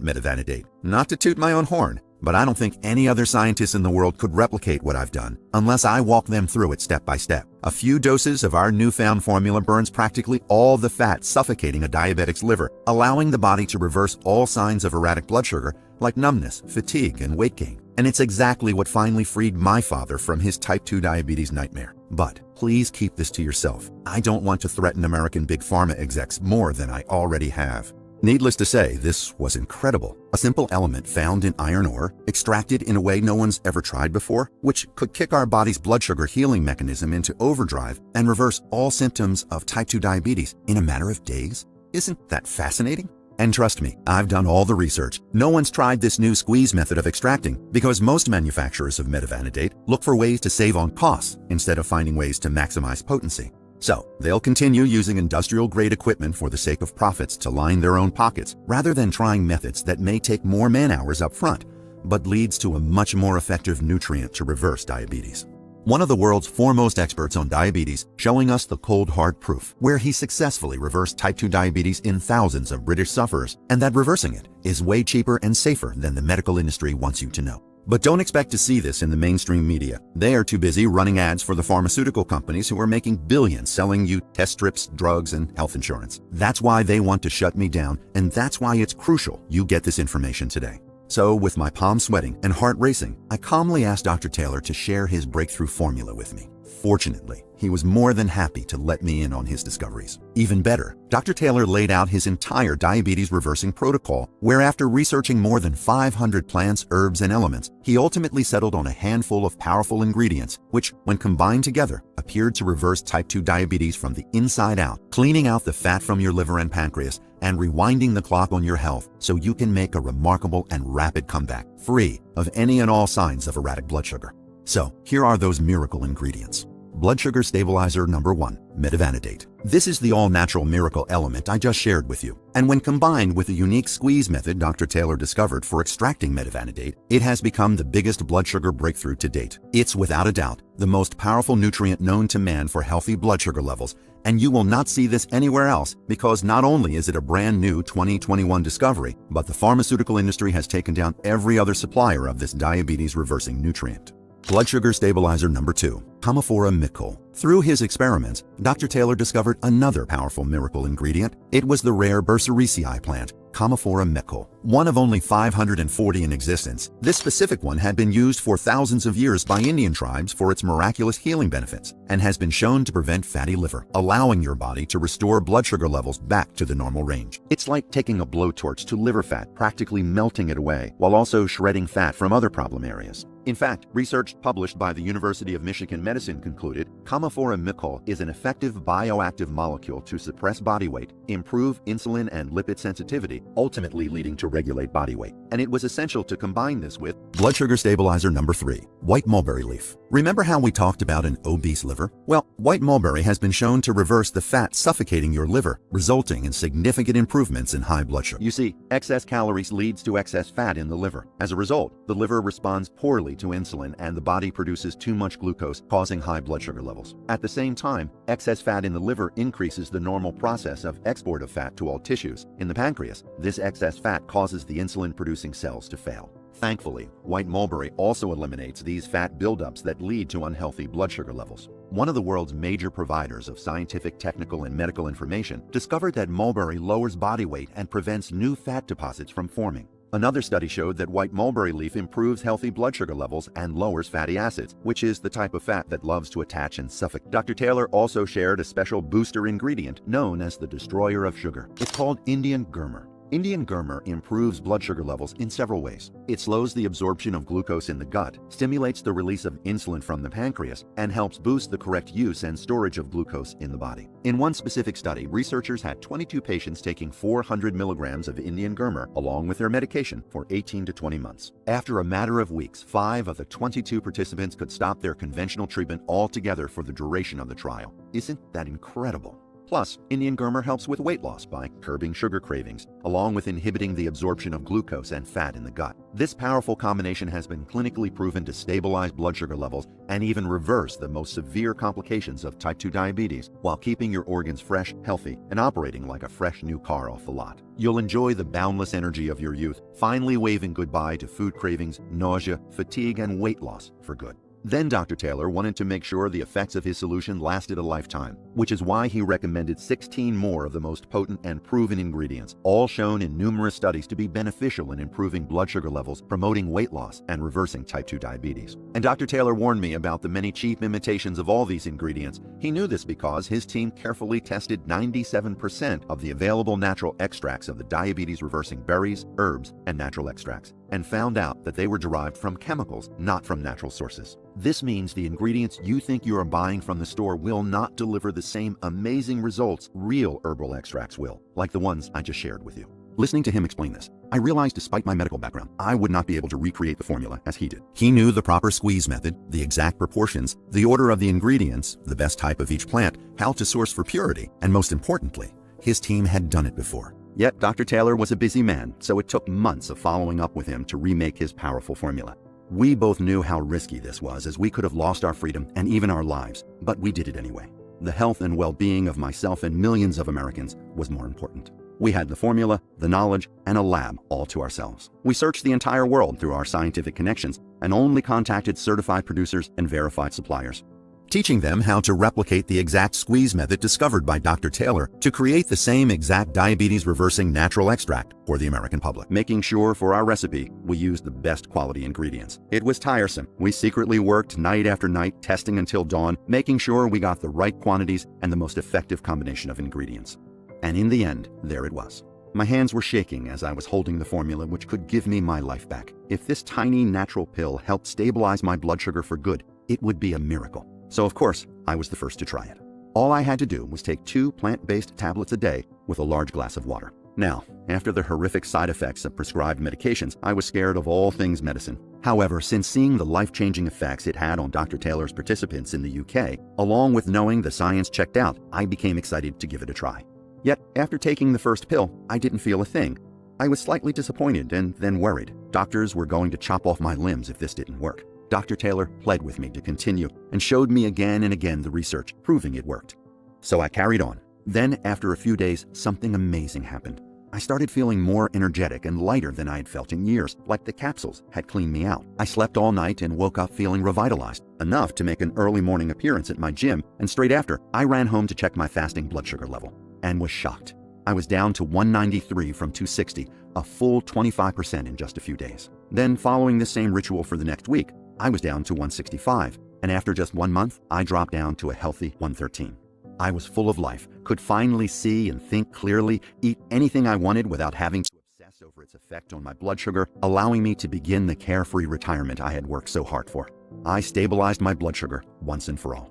metavanadate. Not to toot my own horn, but I don't think any other scientist in the world could replicate what I've done unless I walk them through it step by step. A few doses of our newfound formula burns practically all the fat suffocating a diabetic's liver, allowing the body to reverse all signs of erratic blood sugar like numbness, fatigue, and weight gain. And it's exactly what finally freed my father from his type 2 diabetes nightmare. But please keep this to yourself. I don't want to threaten American big pharma execs more than I already have. Needless to say, this was incredible. A simple element found in iron ore, extracted in a way no one's ever tried before, which could kick our body's blood sugar healing mechanism into overdrive and reverse all symptoms of type 2 diabetes in a matter of days. Isn't that fascinating? And trust me, I've done all the research. No one's tried this new squeeze method of extracting because most manufacturers of metavanadate look for ways to save on costs instead of finding ways to maximize potency. So, they'll continue using industrial-grade equipment for the sake of profits to line their own pockets, rather than trying methods that may take more man-hours up front, but leads to a much more effective nutrient to reverse diabetes. One of the world's foremost experts on diabetes showing us the cold hard proof, where he successfully reversed type 2 diabetes in thousands of British sufferers, and that reversing it is way cheaper and safer than the medical industry wants you to know. But don't expect to see this in the mainstream media. They are too busy running ads for the pharmaceutical companies who are making billions selling you test strips, drugs, and health insurance. That's why they want to shut me down, and that's why it's crucial you get this information today. So, with my palms sweating and heart racing, I calmly asked Dr. Taylor to share his breakthrough formula with me. Fortunately, he was more than happy to let me in on his discoveries. Even better, Dr. Taylor laid out his entire diabetes reversing protocol, where after researching more than 500 plants, herbs, and elements, he ultimately settled on a handful of powerful ingredients, which, when combined together, appeared to reverse type 2 diabetes from the inside out, cleaning out the fat from your liver and pancreas, and rewinding the clock on your health so you can make a remarkable and rapid comeback, free of any and all signs of erratic blood sugar. So, here are those miracle ingredients. Blood sugar stabilizer number 1, metavanadate. This is the all-natural miracle element I just shared with you. And when combined with the unique squeeze method Dr. Taylor discovered for extracting metavanadate, it has become the biggest blood sugar breakthrough to date. It's without a doubt the most powerful nutrient known to man for healthy blood sugar levels, and you will not see this anywhere else because not only is it a brand new 2021 discovery, but the pharmaceutical industry has taken down every other supplier of this diabetes reversing nutrient. Blood sugar stabilizer number 2, Camophora micol. Through his experiments, Dr. Taylor discovered another powerful miracle ingredient. It was the rare Burseraceae plant, Camophora micol, one of only 540 in existence. This specific one had been used for thousands of years by Indian tribes for its miraculous healing benefits and has been shown to prevent fatty liver, allowing your body to restore blood sugar levels back to the normal range. It's like taking a blowtorch to liver fat, practically melting it away, while also shredding fat from other problem areas. In fact, research published by the University of Michigan Medicine concluded Camophora micol is an effective bioactive molecule to suppress body weight, improve insulin and lipid sensitivity, ultimately leading to regulate body weight. And it was essential to combine this with blood sugar stabilizer number 3, white mulberry leaf. Remember how we talked about an obese liver? Well, white mulberry has been shown to reverse the fat suffocating your liver, resulting in significant improvements in high blood sugar. You see, excess calories leads to excess fat in the liver. As a result, the liver responds poorly to insulin and the body produces too much glucose, causing high blood sugar levels. At the same time, excess fat in the liver increases the normal process of export of fat to all tissues. In the pancreas, this excess fat causes the insulin-producing cells to fail. Thankfully, white mulberry also eliminates these fat buildups that lead to unhealthy blood sugar levels. One of the world's major providers of scientific, technical, and medical information discovered that mulberry lowers body weight and prevents new fat deposits from forming. Another study showed that white mulberry leaf improves healthy blood sugar levels and lowers fatty acids, which is the type of fat that loves to attach and suffocate. Dr. Taylor also shared a special booster ingredient known as the destroyer of sugar. It's called Indian Gurmur. Indian Gurmur improves blood sugar levels in several ways. It slows the absorption of glucose in the gut, stimulates the release of insulin from the pancreas, and helps boost the correct use and storage of glucose in the body. In one specific study, researchers had 22 patients taking 400 milligrams of Indian Gurmur along with their medication for 18 to 20 months. After a matter of weeks, 5 of the 22 participants could stop their conventional treatment altogether for the duration of the trial. Isn't that incredible? Plus, Indian Gurmur helps with weight loss by curbing sugar cravings, along with inhibiting the absorption of glucose and fat in the gut. This powerful combination has been clinically proven to stabilize blood sugar levels and even reverse the most severe complications of type 2 diabetes while keeping your organs fresh, healthy, and operating like a fresh new car off the lot. You'll enjoy the boundless energy of your youth, finally waving goodbye to food cravings, nausea, fatigue, and weight loss for good. Then Dr. Taylor wanted to make sure the effects of his solution lasted a lifetime, which is why he recommended 16 more of the most potent and proven ingredients, all shown in numerous studies to be beneficial in improving blood sugar levels, promoting weight loss, and reversing type 2 diabetes. And Dr. Taylor warned me about the many cheap imitations of all these ingredients. He knew this because his team carefully tested 97% of the available natural extracts of the diabetes-reversing berries, herbs, and natural extracts, and found out that they were derived from chemicals, not from natural sources. This means the ingredients you think you are buying from the store will not deliver the same amazing results real herbal extracts will, like the ones I just shared with you. Listening to him explain this, I realized despite my medical background, I would not be able to recreate the formula as he did. He knew the proper squeeze method, the exact proportions, the order of the ingredients, the best type of each plant, how to source for purity, and most importantly, his team had done it before. Yet Dr. Taylor was a busy man, so it took months of following up with him to remake his powerful formula. We both knew how risky this was, as we could have lost our freedom and even our lives, but we did it anyway. The health and well-being of myself and millions of Americans was more important. We had the formula, the knowledge, and a lab all to ourselves. We searched the entire world through our scientific connections and only contacted certified producers and verified suppliers, teaching them how to replicate the exact squeeze method discovered by Dr. Taylor to create the same exact diabetes-reversing natural extract for the American public, making sure for our recipe we used the best quality ingredients. It was tiresome. We secretly worked night after night, testing until dawn, making sure we got the right quantities and the most effective combination of ingredients. And in the end, there it was. My hands were shaking as I was holding the formula which could give me my life back. If this tiny natural pill helped stabilize my blood sugar for good, it would be a miracle. So of course, I was the first to try it. All I had to do was take 2 plant-based tablets a day with a large glass of water. Now, after the horrific side effects of prescribed medications, I was scared of all things medicine. However, since seeing the life-changing effects it had on Dr. Taylor's participants in the UK, along with knowing the science checked out, I became excited to give it a try. Yet, after taking the first pill, I didn't feel a thing. I was slightly disappointed and then worried. Doctors were going to chop off my limbs if this didn't work. Dr. Taylor pled with me to continue and showed me again and again the research proving it worked. So I carried on. Then, after a few days, something amazing happened. I started feeling more energetic and lighter than I had felt in years, like the capsules had cleaned me out. I slept all night and woke up feeling revitalized, enough to make an early morning appearance at my gym, and straight after, I ran home to check my fasting blood sugar level, and was shocked. I was down to 193 from 260, a full 25% in just a few days. Then, following the same ritual for the next week, I was down to 165, and after just 1 month, I dropped down to a healthy 113. I was full of life, could finally see and think clearly, eat anything I wanted without having to obsess over its effect on my blood sugar, allowing me to begin the carefree retirement I had worked so hard for. I stabilized my blood sugar once and for all.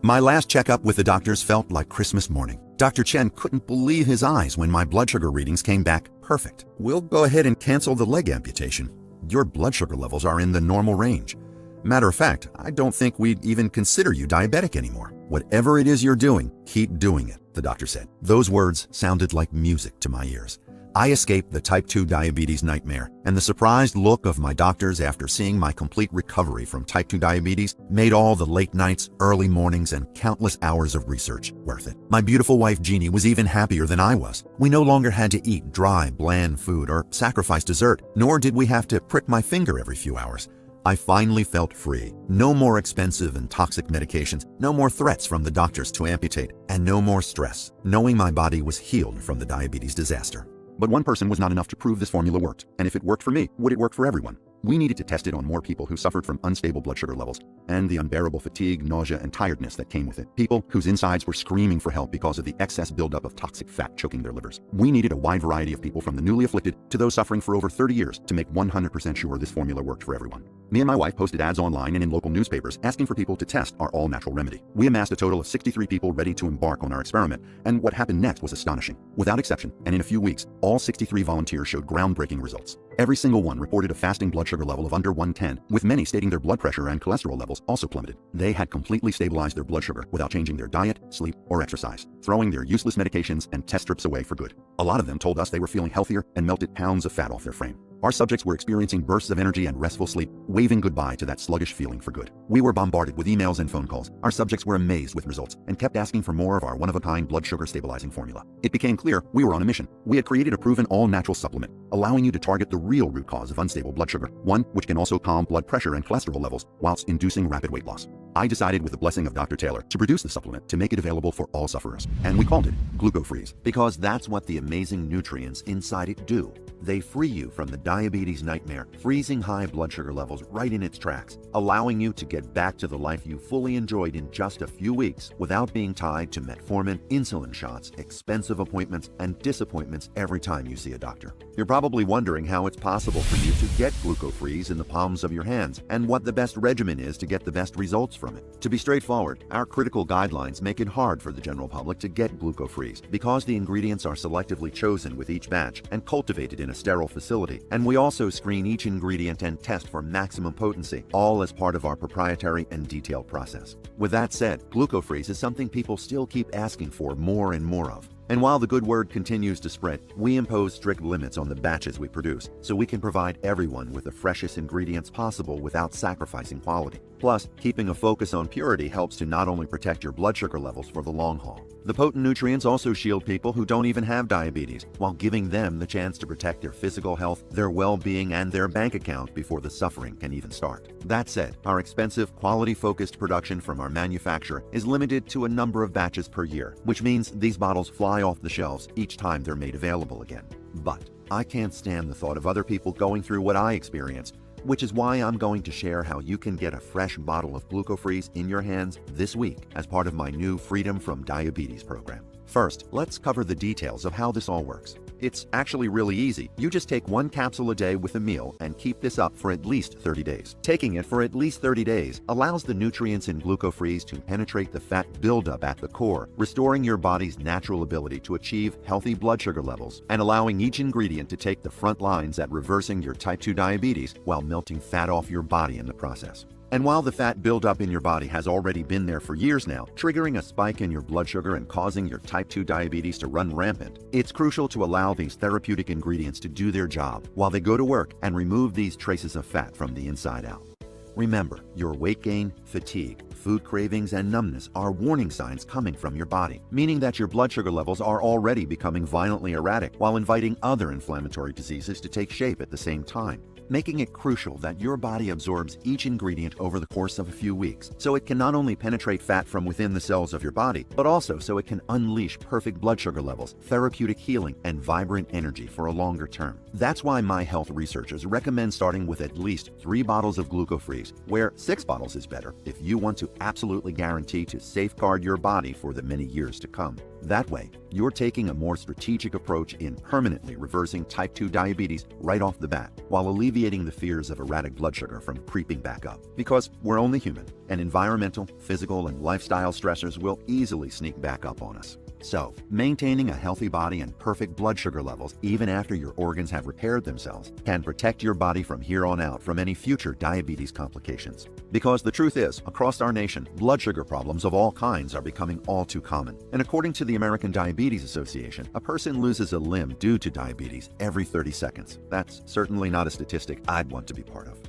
My last checkup with the doctors felt like Christmas morning. Dr. Chen couldn't believe his eyes when my blood sugar readings came back perfect. "We'll go ahead and cancel the leg amputation. Your blood sugar levels are in the normal range. Matter of fact, I don't think we'd even consider you diabetic anymore. Whatever it is you're doing, keep doing it," the doctor said. Those words sounded like music to my ears. I escaped the type 2 diabetes nightmare, and the surprised look of my doctors after seeing my complete recovery from type 2 diabetes made all the late nights, early mornings, and countless hours of research worth it. My beautiful wife Jeannie was even happier than I was. We no longer had to eat dry, bland food or sacrifice dessert, nor did we have to prick my finger every few hours. I finally felt free. No more expensive and toxic medications, no more threats from the doctors to amputate, and no more stress, knowing my body was healed from the diabetes disaster. But one person was not enough to prove this formula worked, and if it worked for me, would it work for everyone? We needed to test it on more people who suffered from unstable blood sugar levels and the unbearable fatigue, nausea, and tiredness that came with it. People whose insides were screaming for help because of the excess buildup of toxic fat choking their livers. We needed a wide variety of people, from the newly afflicted to those suffering for over 30 years, to make 100% sure this formula worked for everyone. Me and my wife posted ads online and in local newspapers asking for people to test our all-natural remedy. We amassed a total of 63 people ready to embark on our experiment, and what happened next was astonishing. Without exception, and in a few weeks, all 63 volunteers showed groundbreaking results. Every single one reported a fasting blood sugar level of under 110, with many stating their blood pressure and cholesterol levels also plummeted. They had completely stabilized their blood sugar without changing their diet, sleep, or exercise, throwing their useless medications and test strips away for good. A lot of them told us they were feeling healthier and melted pounds of fat off their frame. Our subjects were experiencing bursts of energy and restful sleep, waving goodbye to that sluggish feeling for good. We were bombarded with emails and phone calls. Our subjects were amazed with results and kept asking for more of our one-of-a-kind blood sugar stabilizing formula. It became clear we were on a mission. We had created a proven all-natural supplement, allowing you to target the real root cause of unstable blood sugar, one which can also calm blood pressure and cholesterol levels whilst inducing rapid weight loss. I decided, with the blessing of Dr. Taylor, to produce the supplement to make it available for all sufferers, and we called it Gluco Freeze, because that's what the amazing nutrients inside it do. They free you from the diabetes nightmare, freezing high blood sugar levels right in its tracks, allowing you to get back to the life you fully enjoyed in just a few weeks without being tied to metformin, insulin shots, expensive appointments, and disappointments every time you see a doctor. You're probably wondering how it's possible for you to get Gluco Freeze in the palms of your hands, and what the best regimen is to get the best results from it. To be straightforward, our critical guidelines make it hard for the general public to get Gluco Freeze because the ingredients are selectively chosen with each batch and cultivated in a sterile facility, and we also screen each ingredient and test for maximum potency, all as part of our proprietary and detailed process. With that said, GlucoFreeze is something people still keep asking for more and more of. And while the good word continues to spread, we impose strict limits on the batches we produce, so we can provide everyone with the freshest ingredients possible without sacrificing quality. Plus, keeping a focus on purity helps to not only protect your blood sugar levels for the long haul. The potent nutrients also shield people who don't even have diabetes, while giving them the chance to protect their physical health, their well-being, and their bank account before the suffering can even start. That said, our expensive, quality-focused production from our manufacturer is limited to a number of batches per year, which means these bottles fly off the shelves each time they're made available again. But I can't stand the thought of other people going through what I experienced, which is why I'm going to share how you can get a fresh bottle of GlucoFreeze in your hands this week as part of my new Freedom from Diabetes program. First, let's cover the details of how this all works. It's actually really easy. You just take 1 capsule a day with a meal and keep this up for at least 30 days. Taking it for at least 30 days allows the nutrients in GlucoFreeze to penetrate the fat buildup at the core, restoring your body's natural ability to achieve healthy blood sugar levels, and allowing each ingredient to take the front lines at reversing your type 2 diabetes while melting fat off your body in the process. And while the fat buildup in your body has already been there for years now, triggering a spike in your blood sugar and causing your type 2 diabetes to run rampant, it's crucial to allow these therapeutic ingredients to do their job while they go to work and remove these traces of fat from the inside out. Remember, your weight gain, fatigue, food cravings, and numbness are warning signs coming from your body, meaning that your blood sugar levels are already becoming violently erratic while inviting other inflammatory diseases to take shape at the same time, making it crucial that your body absorbs each ingredient over the course of a few weeks, so it can not only penetrate fat from within the cells of your body, but also so it can unleash perfect blood sugar levels, therapeutic healing, and vibrant energy for a longer term. That's why my health researchers recommend starting with at least 3 bottles of GlucoFreeze, where 6 bottles is better if you want to absolutely guarantee to safeguard your body for the many years to come. That way, you're taking a more strategic approach in permanently reversing type 2 diabetes right off the bat, while alleviating the fears of erratic blood sugar from creeping back up. Because we're only human, and environmental, physical, and lifestyle stressors will easily sneak back up on us. So, maintaining a healthy body and perfect blood sugar levels, even after your organs have repaired themselves, can protect your body from here on out from any future diabetes complications. Because the truth is, across our nation, blood sugar problems of all kinds are becoming all too common. And according to the American Diabetes Association, a person loses a limb due to diabetes every 30 seconds. That's certainly not a statistic I'd want to be part of.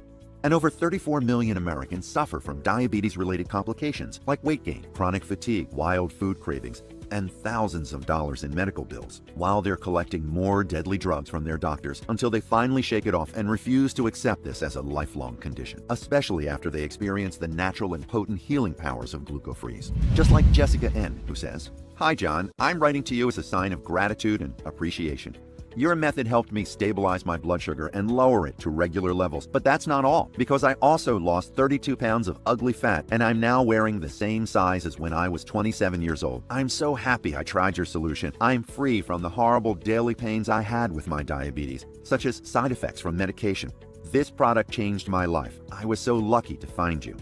And over 34 million Americans suffer from diabetes-related complications like weight gain, chronic fatigue, wild food cravings, and thousands of dollars in medical bills, while they're collecting more deadly drugs from their doctors until they finally shake it off and refuse to accept this as a lifelong condition, especially after they experience the natural and potent healing powers of GlucoFreeze. Just like Jessica N., who says, "Hi John, I'm writing to you as a sign of gratitude and appreciation. Your method helped me stabilize my blood sugar and lower it to regular levels. But that's not all, because I also lost 32 pounds of ugly fat, and I'm now wearing the same size as when I was 27 years old. I'm so happy I tried your solution. I'm free from the horrible daily pains I had with my diabetes, such as side effects from medication. This product changed my life. I was so lucky to find you."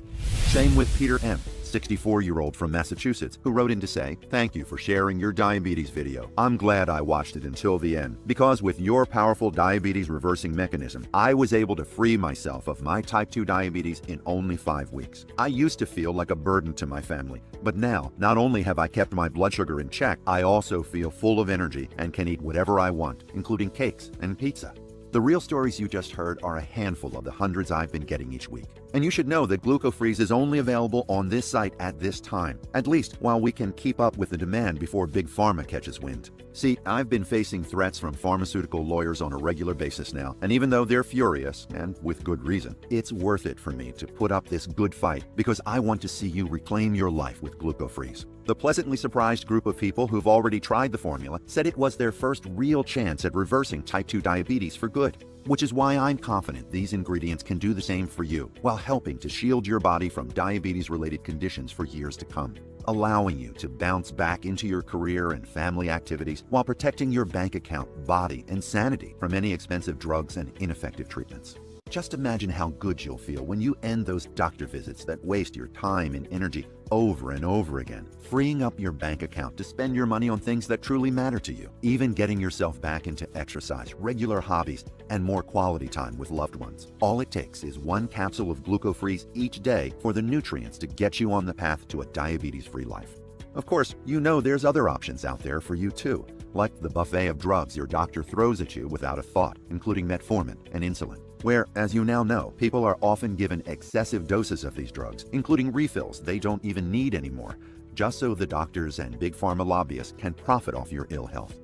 Same with Peter M., 64-year-old from Massachusetts, who wrote in to say, "Thank you for sharing your diabetes video. I'm glad I watched it until the end, because with your powerful diabetes reversing mechanism, I was able to free myself of my type 2 diabetes in only 5 weeks. I used to feel like a burden to my family, but now, not only have I kept my blood sugar in check, I also feel full of energy and can eat whatever I want, including cakes and pizza." The real stories you just heard are a handful of the hundreds I've been getting each week. And you should know that GlucoFreeze is only available on this site at this time, at least while we can keep up with the demand before Big Pharma catches wind. See, I've been facing threats from pharmaceutical lawyers on a regular basis now, and even though they're furious, and with good reason, it's worth it for me to put up this good fight because I want to see you reclaim your life with GlucoFreeze. The pleasantly surprised group of people who've already tried the formula said it was their first real chance at reversing type 2 diabetes for good, which is why I'm confident these ingredients can do the same for you while helping to shield your body from diabetes-related conditions for years to come, allowing you to bounce back into your career and family activities while protecting your bank account, body, and sanity from any expensive drugs and ineffective treatments. Just imagine how good you'll feel when you end those doctor visits that waste your time and energy over and over again, freeing up your bank account to spend your money on things that truly matter to you, even getting yourself back into exercise, regular hobbies, and more quality time with loved ones. All it takes is 1 capsule of GlucoFreeze each day for the nutrients to get you on the path to a diabetes-free life. Of course, you know there's other options out there for you too, like the buffet of drugs your doctor throws at you without a thought, including metformin and insulin, where, as you now know, people are often given excessive doses of these drugs, including refills they don't even need anymore, just so the doctors and big pharma lobbyists can profit off your ill health.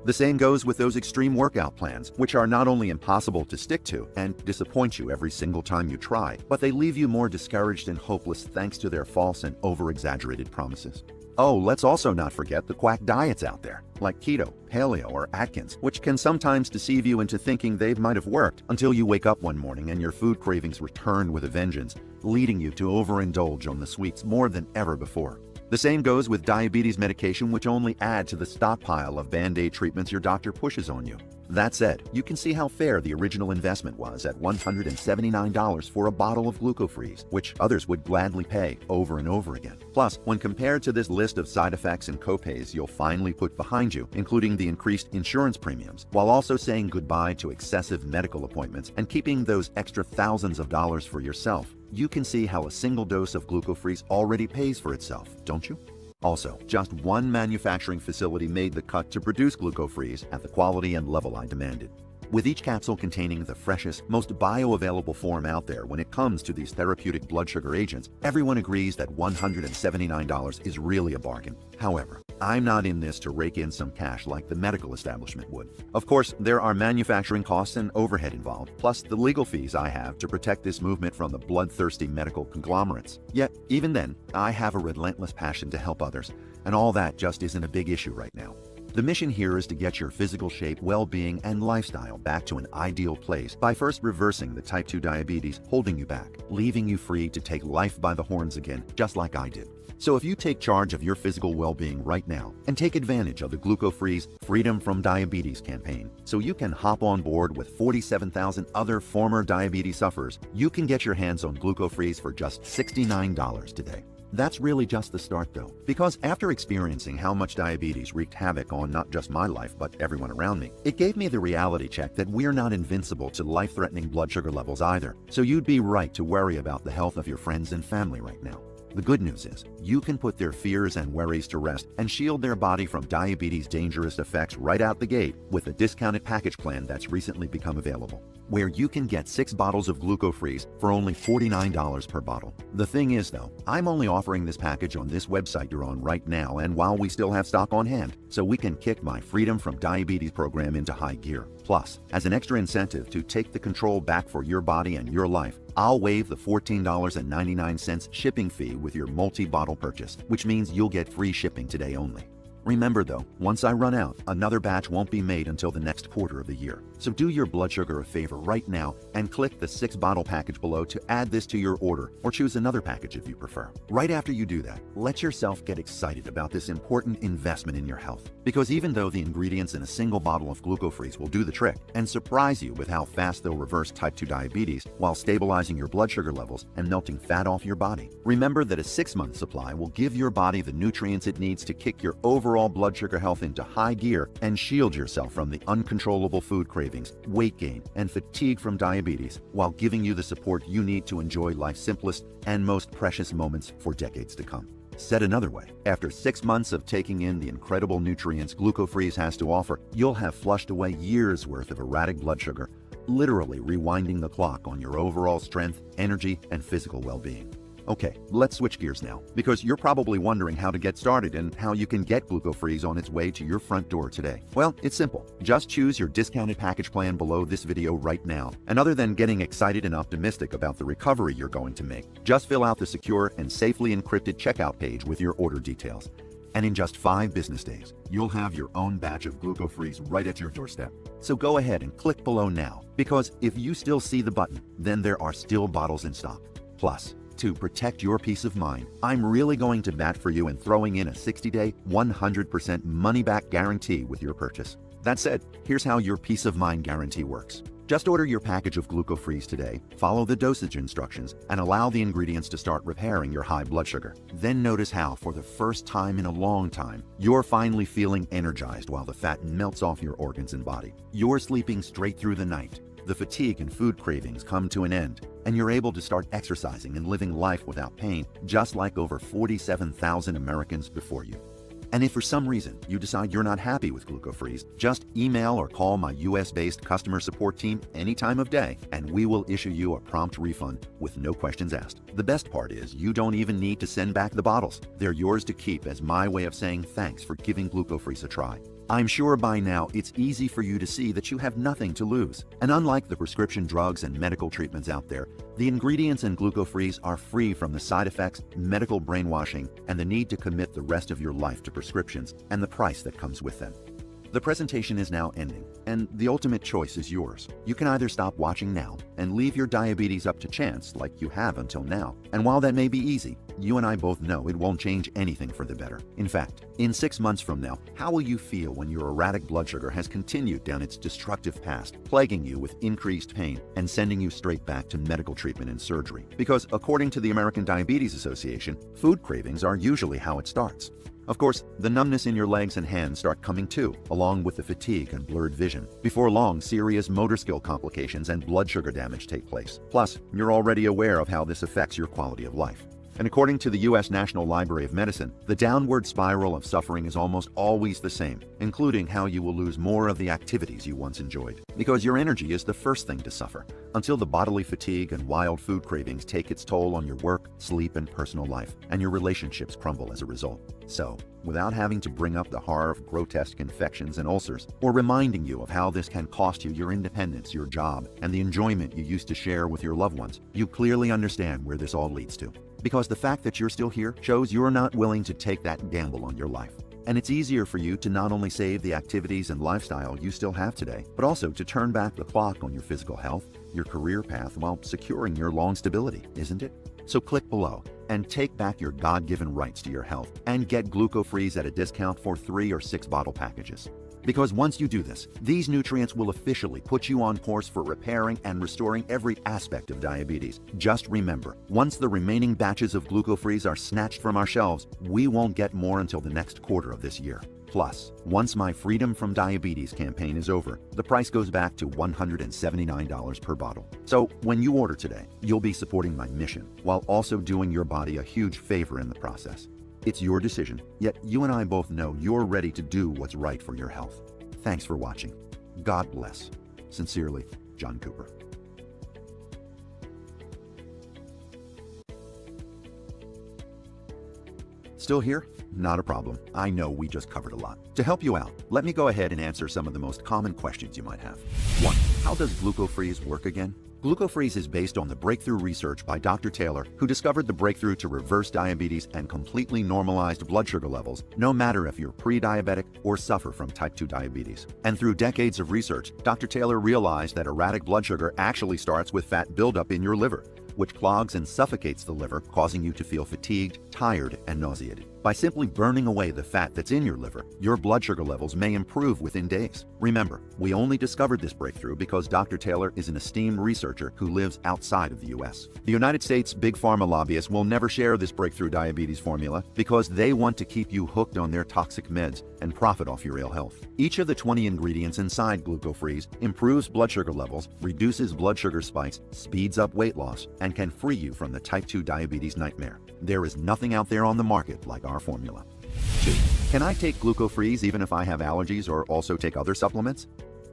The same goes with those extreme workout plans, which are not only impossible to stick to and disappoint you every single time you try, but they leave you more discouraged and hopeless thanks to their false and over-exaggerated promises. Oh, let's also not forget the quack diets out there, like keto, paleo, or Atkins, which can sometimes deceive you into thinking they might have worked until you wake up one morning and your food cravings return with a vengeance, leading you to overindulge on the sweets more than ever before. The same goes with diabetes medication, which only add to the stockpile of Band-Aid treatments your doctor pushes on you. That said, you can see how fair the original investment was at $179 for a bottle of GlucoFreeze, which others would gladly pay over and over again. Plus, when compared to this list of side effects and copays you'll finally put behind you, including the increased insurance premiums, while also saying goodbye to excessive medical appointments and keeping those extra thousands of dollars for yourself, you can see how a single dose of GlucoFreeze already pays for itself, don't you? Also, just 1 manufacturing facility made the cut to produce GlucoFreeze at the quality and level I demanded. with each capsule containing the freshest, most bioavailable form out there when it comes to these therapeutic blood sugar agents. Everyone agrees that $179 is really a bargain. However, I'm not in this to rake in some cash like the medical establishment would. Of course, there are manufacturing costs and overhead involved, plus the legal fees I have to protect this movement from the bloodthirsty medical conglomerates. Yet, even then, I have a relentless passion to help others, and all that just isn't a big issue right now. The mission here is to get your physical shape, well-being, and lifestyle back to an ideal place by first reversing the type 2 diabetes holding you back, leaving you free to take life by the horns again, just like I did. So if you take charge of your physical well-being right now and take advantage of the Gluco Freeze Freedom from Diabetes campaign, so you can hop on board with 47,000 other former diabetes sufferers, you can get your hands on Gluco Freeze for just $69 today. That's really just the start though, because after experiencing how much diabetes wreaked havoc on not just my life but everyone around me, it gave me the reality check that we're not invincible to life-threatening blood sugar levels either. So you'd be right to worry about the health of your friends and family right now. The good news is, you can put their fears and worries to rest and shield their body from diabetes' dangerous effects right out the gate with a discounted package plan that's recently become available, where you can get 6 bottles of GlucoFreeze for only $49 per bottle. The thing is though, I'm only offering this package on this website you're on right now and while we still have stock on hand, so we can kick my Freedom from Diabetes program into high gear. Plus, as an extra incentive to take the control back for your body and your life, I'll waive the $14.99 shipping fee with your multi-bottle purchase, which means you'll get free shipping today only. Remember though, once I run out, another batch won't be made until the next quarter of the year. So do your blood sugar a favor right now and click the 6-bottle package below to add this to your order, or choose another package if you prefer. Right after you do that, let yourself get excited about this important investment in your health. Because even though the ingredients in a single bottle of GlucoFreeze will do the trick and surprise you with how fast they'll reverse type 2 diabetes while stabilizing your blood sugar levels and melting fat off your body, remember that a 6-month supply will give your body the nutrients it needs to kick your overall blood sugar health into high gear and shield yourself from the uncontrollable food cravings, weight gain, and fatigue from diabetes, while giving you the support you need to enjoy life's simplest and most precious moments for decades to come. Said another way, after 6 months of taking in the incredible nutrients GlucoFreeze has to offer, you'll have flushed away years' worth of erratic blood sugar, literally rewinding the clock on your overall strength, energy, and physical well-being. Okay, let's switch gears now, because you're probably wondering how to get started and how you can get GlucoFreeze on its way to your front door today. Well, it's simple. Just choose your discounted package plan below this video right now. And other than getting excited and optimistic about the recovery you're going to make, just fill out the secure and safely encrypted checkout page with your order details. And in just 5 business days, you'll have your own batch of GlucoFreeze right at your doorstep. So go ahead and click below now, because if you still see the button, then there are still bottles in stock. Plus, to protect your peace of mind, I'm really going to bat for you in throwing in a 60-day, 100% money-back guarantee with your purchase. That said, here's how your peace of mind guarantee works. Just order your package of GlucoFreeze today, follow the dosage instructions, and allow the ingredients to start repairing your high blood sugar. Then notice how, for the first time in a long time, you're finally feeling energized while the fat melts off your organs and body. You're sleeping straight through the night. The fatigue and food cravings come to an end, and you're able to start exercising and living life without pain, just like over 47,000 Americans before you. And if for some reason you decide you're not happy with GlucoFreeze, just email or call my US-based customer support team any time of day, and we will issue you a prompt refund with no questions asked. The best part is you don't even need to send back the bottles. They're yours to keep as my way of saying thanks for giving GlucoFreeze a try. I'm sure by now it's easy for you to see that you have nothing to lose. And unlike the prescription drugs and medical treatments out there, the ingredients in GlucoFreeze are free from the side effects, medical brainwashing, and the need to commit the rest of your life to prescriptions and the price that comes with them. The presentation is now ending, and the ultimate choice is yours. You can either stop watching now and leave your diabetes up to chance like you have until now. And while that may be easy, you and I both know it won't change anything for the better. In fact, in 6 months from now, how will you feel when your erratic blood sugar has continued down its destructive past, plaguing you with increased pain and sending you straight back to medical treatment and surgery? Because according to the American Diabetes Association, food cravings are usually how it starts. Of course, the numbness in your legs and hands start coming too, along with the fatigue and blurred vision. Before long, serious motor skill complications and blood sugar damage take place. Plus, you're already aware of how this affects your quality of life. And according to the U.S. National Library of Medicine, the downward spiral of suffering is almost always the same, including how you will lose more of the activities you once enjoyed. Because your energy is the first thing to suffer, until the bodily fatigue and wild food cravings take its toll on your work, sleep, and personal life, and your relationships crumble as a result. So, without having to bring up the horror of grotesque infections and ulcers, or reminding you of how this can cost you your independence, your job, and the enjoyment you used to share with your loved ones, you clearly understand where this all leads to. Because the fact that you're still here shows you're not willing to take that gamble on your life. And it's easier for you to not only save the activities and lifestyle you still have today, but also to turn back the clock on your physical health, your career path, while securing your long stability, isn't it? So click below and take back your God-given rights to your health and get GlucoFreeze at a discount for 3 or 6 bottle packages. Because once you do this, these nutrients will officially put you on course for repairing and restoring every aspect of diabetes. Just remember, once the remaining batches of GlucoFreeze are snatched from our shelves, we won't get more until the next quarter of this year. Plus, once my Freedom from Diabetes campaign is over, the price goes back to $179 per bottle. So when you order today, you'll be supporting my mission, while also doing your body a huge favor in the process. It's your decision, yet you and I both know you're ready to do what's right for your health. Thanks for watching. God bless. Sincerely, John Cooper. Still here? Not a problem. I know we just covered a lot. To help you out, let me go ahead and answer some of the most common questions you might have. 1. How does GlucoFreeze work again? GlucoFreeze is based on the breakthrough research by Dr. Taylor, who discovered the breakthrough to reverse diabetes and completely normalized blood sugar levels, no matter if you're pre-diabetic or suffer from type 2 diabetes. And through decades of research, Dr. Taylor realized that erratic blood sugar actually starts with fat buildup in your liver, which clogs and suffocates the liver, causing you to feel fatigued, tired, and nauseated. By simply burning away the fat that's in your liver, your blood sugar levels may improve within days. Remember, we only discovered this breakthrough because Dr. Taylor is an esteemed researcher who lives outside of the US. The United States big pharma lobbyists will never share this breakthrough diabetes formula because they want to keep you hooked on their toxic meds and profit off your ill health. Each of the 20 ingredients inside GlucoFreeze improves blood sugar levels, reduces blood sugar spikes, speeds up weight loss, and can free you from the type 2 diabetes nightmare. There is nothing out there on the market like our formula. 2. Can I take GlucoFreeze even if I have allergies or also take other supplements?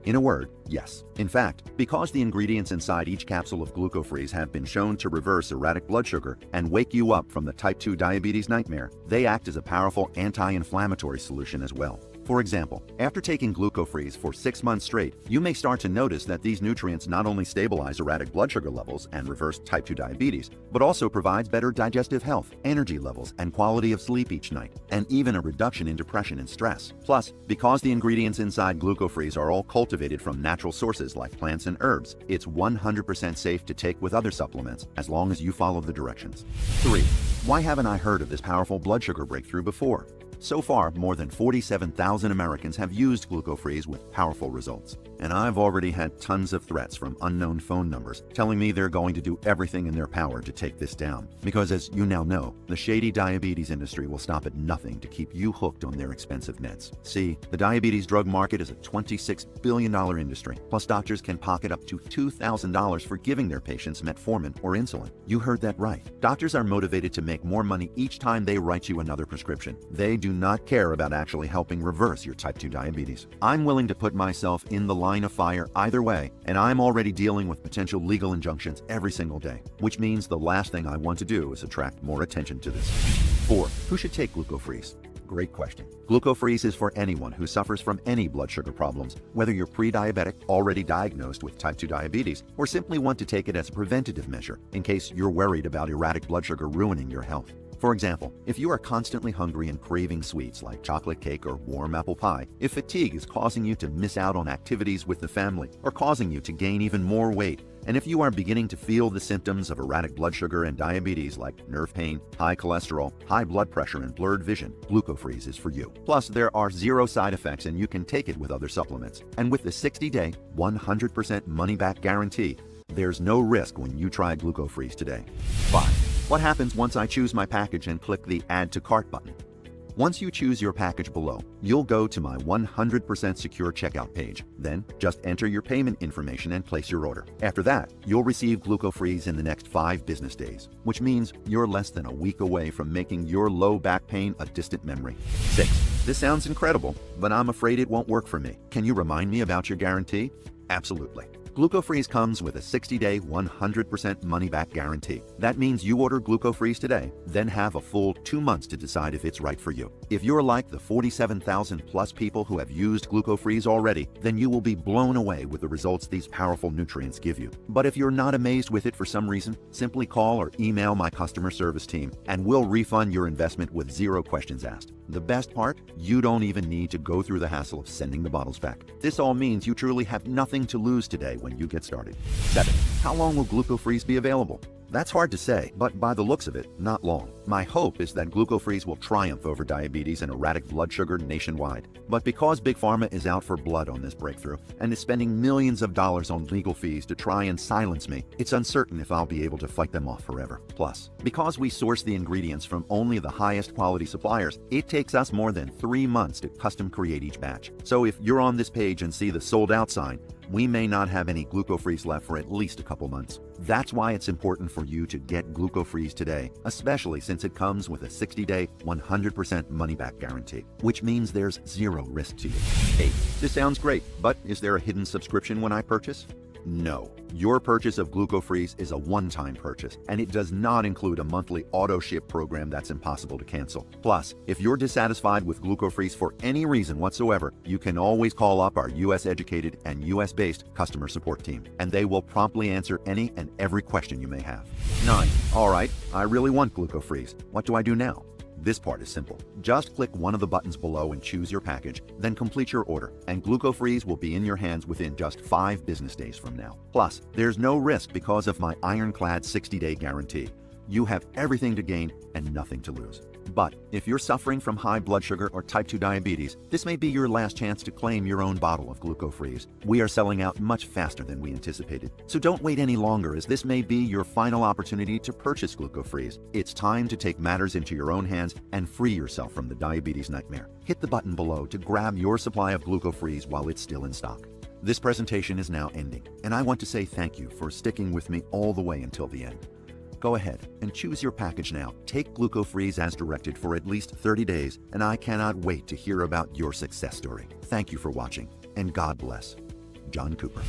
In a word, yes. In fact, because the ingredients inside each capsule of GlucoFreeze have been shown to reverse erratic blood sugar and wake you up from the type 2 diabetes nightmare, they act as a powerful anti-inflammatory solution as well. For example, after taking GlucoFreeze for 6 months straight, you may start to notice that these nutrients not only stabilize erratic blood sugar levels and reverse type 2 diabetes, but also provides better digestive health, energy levels, and quality of sleep each night, and even a reduction in depression and stress. Plus, because the ingredients inside GlucoFreeze are all cultivated from natural sources like plants and herbs, it's 100% safe to take with other supplements as long as you follow the directions. 3. Why haven't I heard of this powerful blood sugar breakthrough before? So far, more than 47,000 Americans have used GlucoFreeze with powerful results. And I've already had tons of threats from unknown phone numbers telling me they're going to do everything in their power to take this down. Because as you now know, the shady diabetes industry will stop at nothing to keep you hooked on their expensive meds. See, the diabetes drug market is a $26 billion industry. Plus, doctors can pocket up to $2,000 for giving their patients metformin or insulin. You heard that right. Doctors are motivated to make more money each time they write you another prescription. They do not care about actually helping reverse your type 2 diabetes. I'm willing to put myself in the line of fire either way, and I'm already dealing with potential legal injunctions every single day, which means the last thing I want to do is attract more attention to this. 4. Who should take GlucoFreeze? Great question. GlucoFreeze is for anyone who suffers from any blood sugar problems, whether you're pre-diabetic, already diagnosed with type 2 diabetes, or simply want to take it as a preventative measure in case you're worried about erratic blood sugar ruining your health. For example, if you are constantly hungry and craving sweets like chocolate cake or warm apple pie, if fatigue is causing you to miss out on activities with the family or causing you to gain even more weight, and if you are beginning to feel the symptoms of erratic blood sugar and diabetes like nerve pain, high cholesterol, high blood pressure, and blurred vision, GlucoFreeze is for you. Plus, there are 0 side effects and you can take it with other supplements. And with the 60-day, 100% money-back guarantee, there's no risk when you try GlucoFreeze today. 5. What happens once I choose my package and click the Add to Cart button? Once you choose your package below, you'll go to my 100% secure checkout page. Then, just enter your payment information and place your order. After that, you'll receive GlucoFreeze in the next 5 business days, which means you're less than a week away from making your low back pain a distant memory. 6. This sounds incredible, but I'm afraid it won't work for me. Can you remind me about your guarantee? Absolutely. GlucoFreeze comes with a 60-day, 100% money-back guarantee. That means you order GlucoFreeze today, then have a full 2 months to decide if it's right for you. If you're like the 47,000 plus people who have used GlucoFreeze already, then you will be blown away with the results these powerful nutrients give you. But if you're not amazed with it for some reason, simply call or email my customer service team, and we'll refund your investment with 0 questions asked. The best part? You don't even need to go through the hassle of sending the bottles back. This all means you truly have nothing to lose today when you get started. 7. How long will GlucoFreeze be available? That's hard to say, but by the looks of it, not long. My hope is that GlucoFreeze will triumph over diabetes and erratic blood sugar nationwide. But because Big Pharma is out for blood on this breakthrough and is spending millions of dollars on legal fees to try and silence me, it's uncertain if I'll be able to fight them off forever. Plus, because we source the ingredients from only the highest quality suppliers, it takes us more than 3 months to custom create each batch. So if you're on this page and see the sold out sign, we may not have any GlucoFreeze left for at least a couple months. That's why it's important for you to get GlucoFreeze today, especially since it comes with a 60-day, 100% money-back guarantee, which means there's 0 risk to you. 8. This sounds great, but is there a hidden subscription when I purchase? No. Your purchase of GlucoFreeze is a one-time purchase, and it does not include a monthly auto-ship program that's impossible to cancel. Plus, if you're dissatisfied with GlucoFreeze for any reason whatsoever, you can always call up our US-educated and US-based customer support team, and they will promptly answer any and every question you may have. 9. All right, I really want GlucoFreeze. What do I do now? This part is simple. Just click one of the buttons below and choose your package, then complete your order, and GlucoFreeze will be in your hands within just 5 business days from now. Plus, there's no risk because of my ironclad 60-day guarantee. You have everything to gain and nothing to lose. But if you're suffering from high blood sugar or type 2 diabetes, this may be your last chance to claim your own bottle of GlucoFreeze. We are selling out much faster than we anticipated. So don't wait any longer, as this may be your final opportunity to purchase GlucoFreeze. It's time to take matters into your own hands and free yourself from the diabetes nightmare. Hit the button below to grab your supply of GlucoFreeze while it's still in stock. This presentation is now ending, and I want to say thank you for sticking with me all the way until the end. Go ahead and choose your package now. Take GlucoFreeze as directed for at least 30 days, and I cannot wait to hear about your success story. Thank you for watching, and God bless. John Cooper.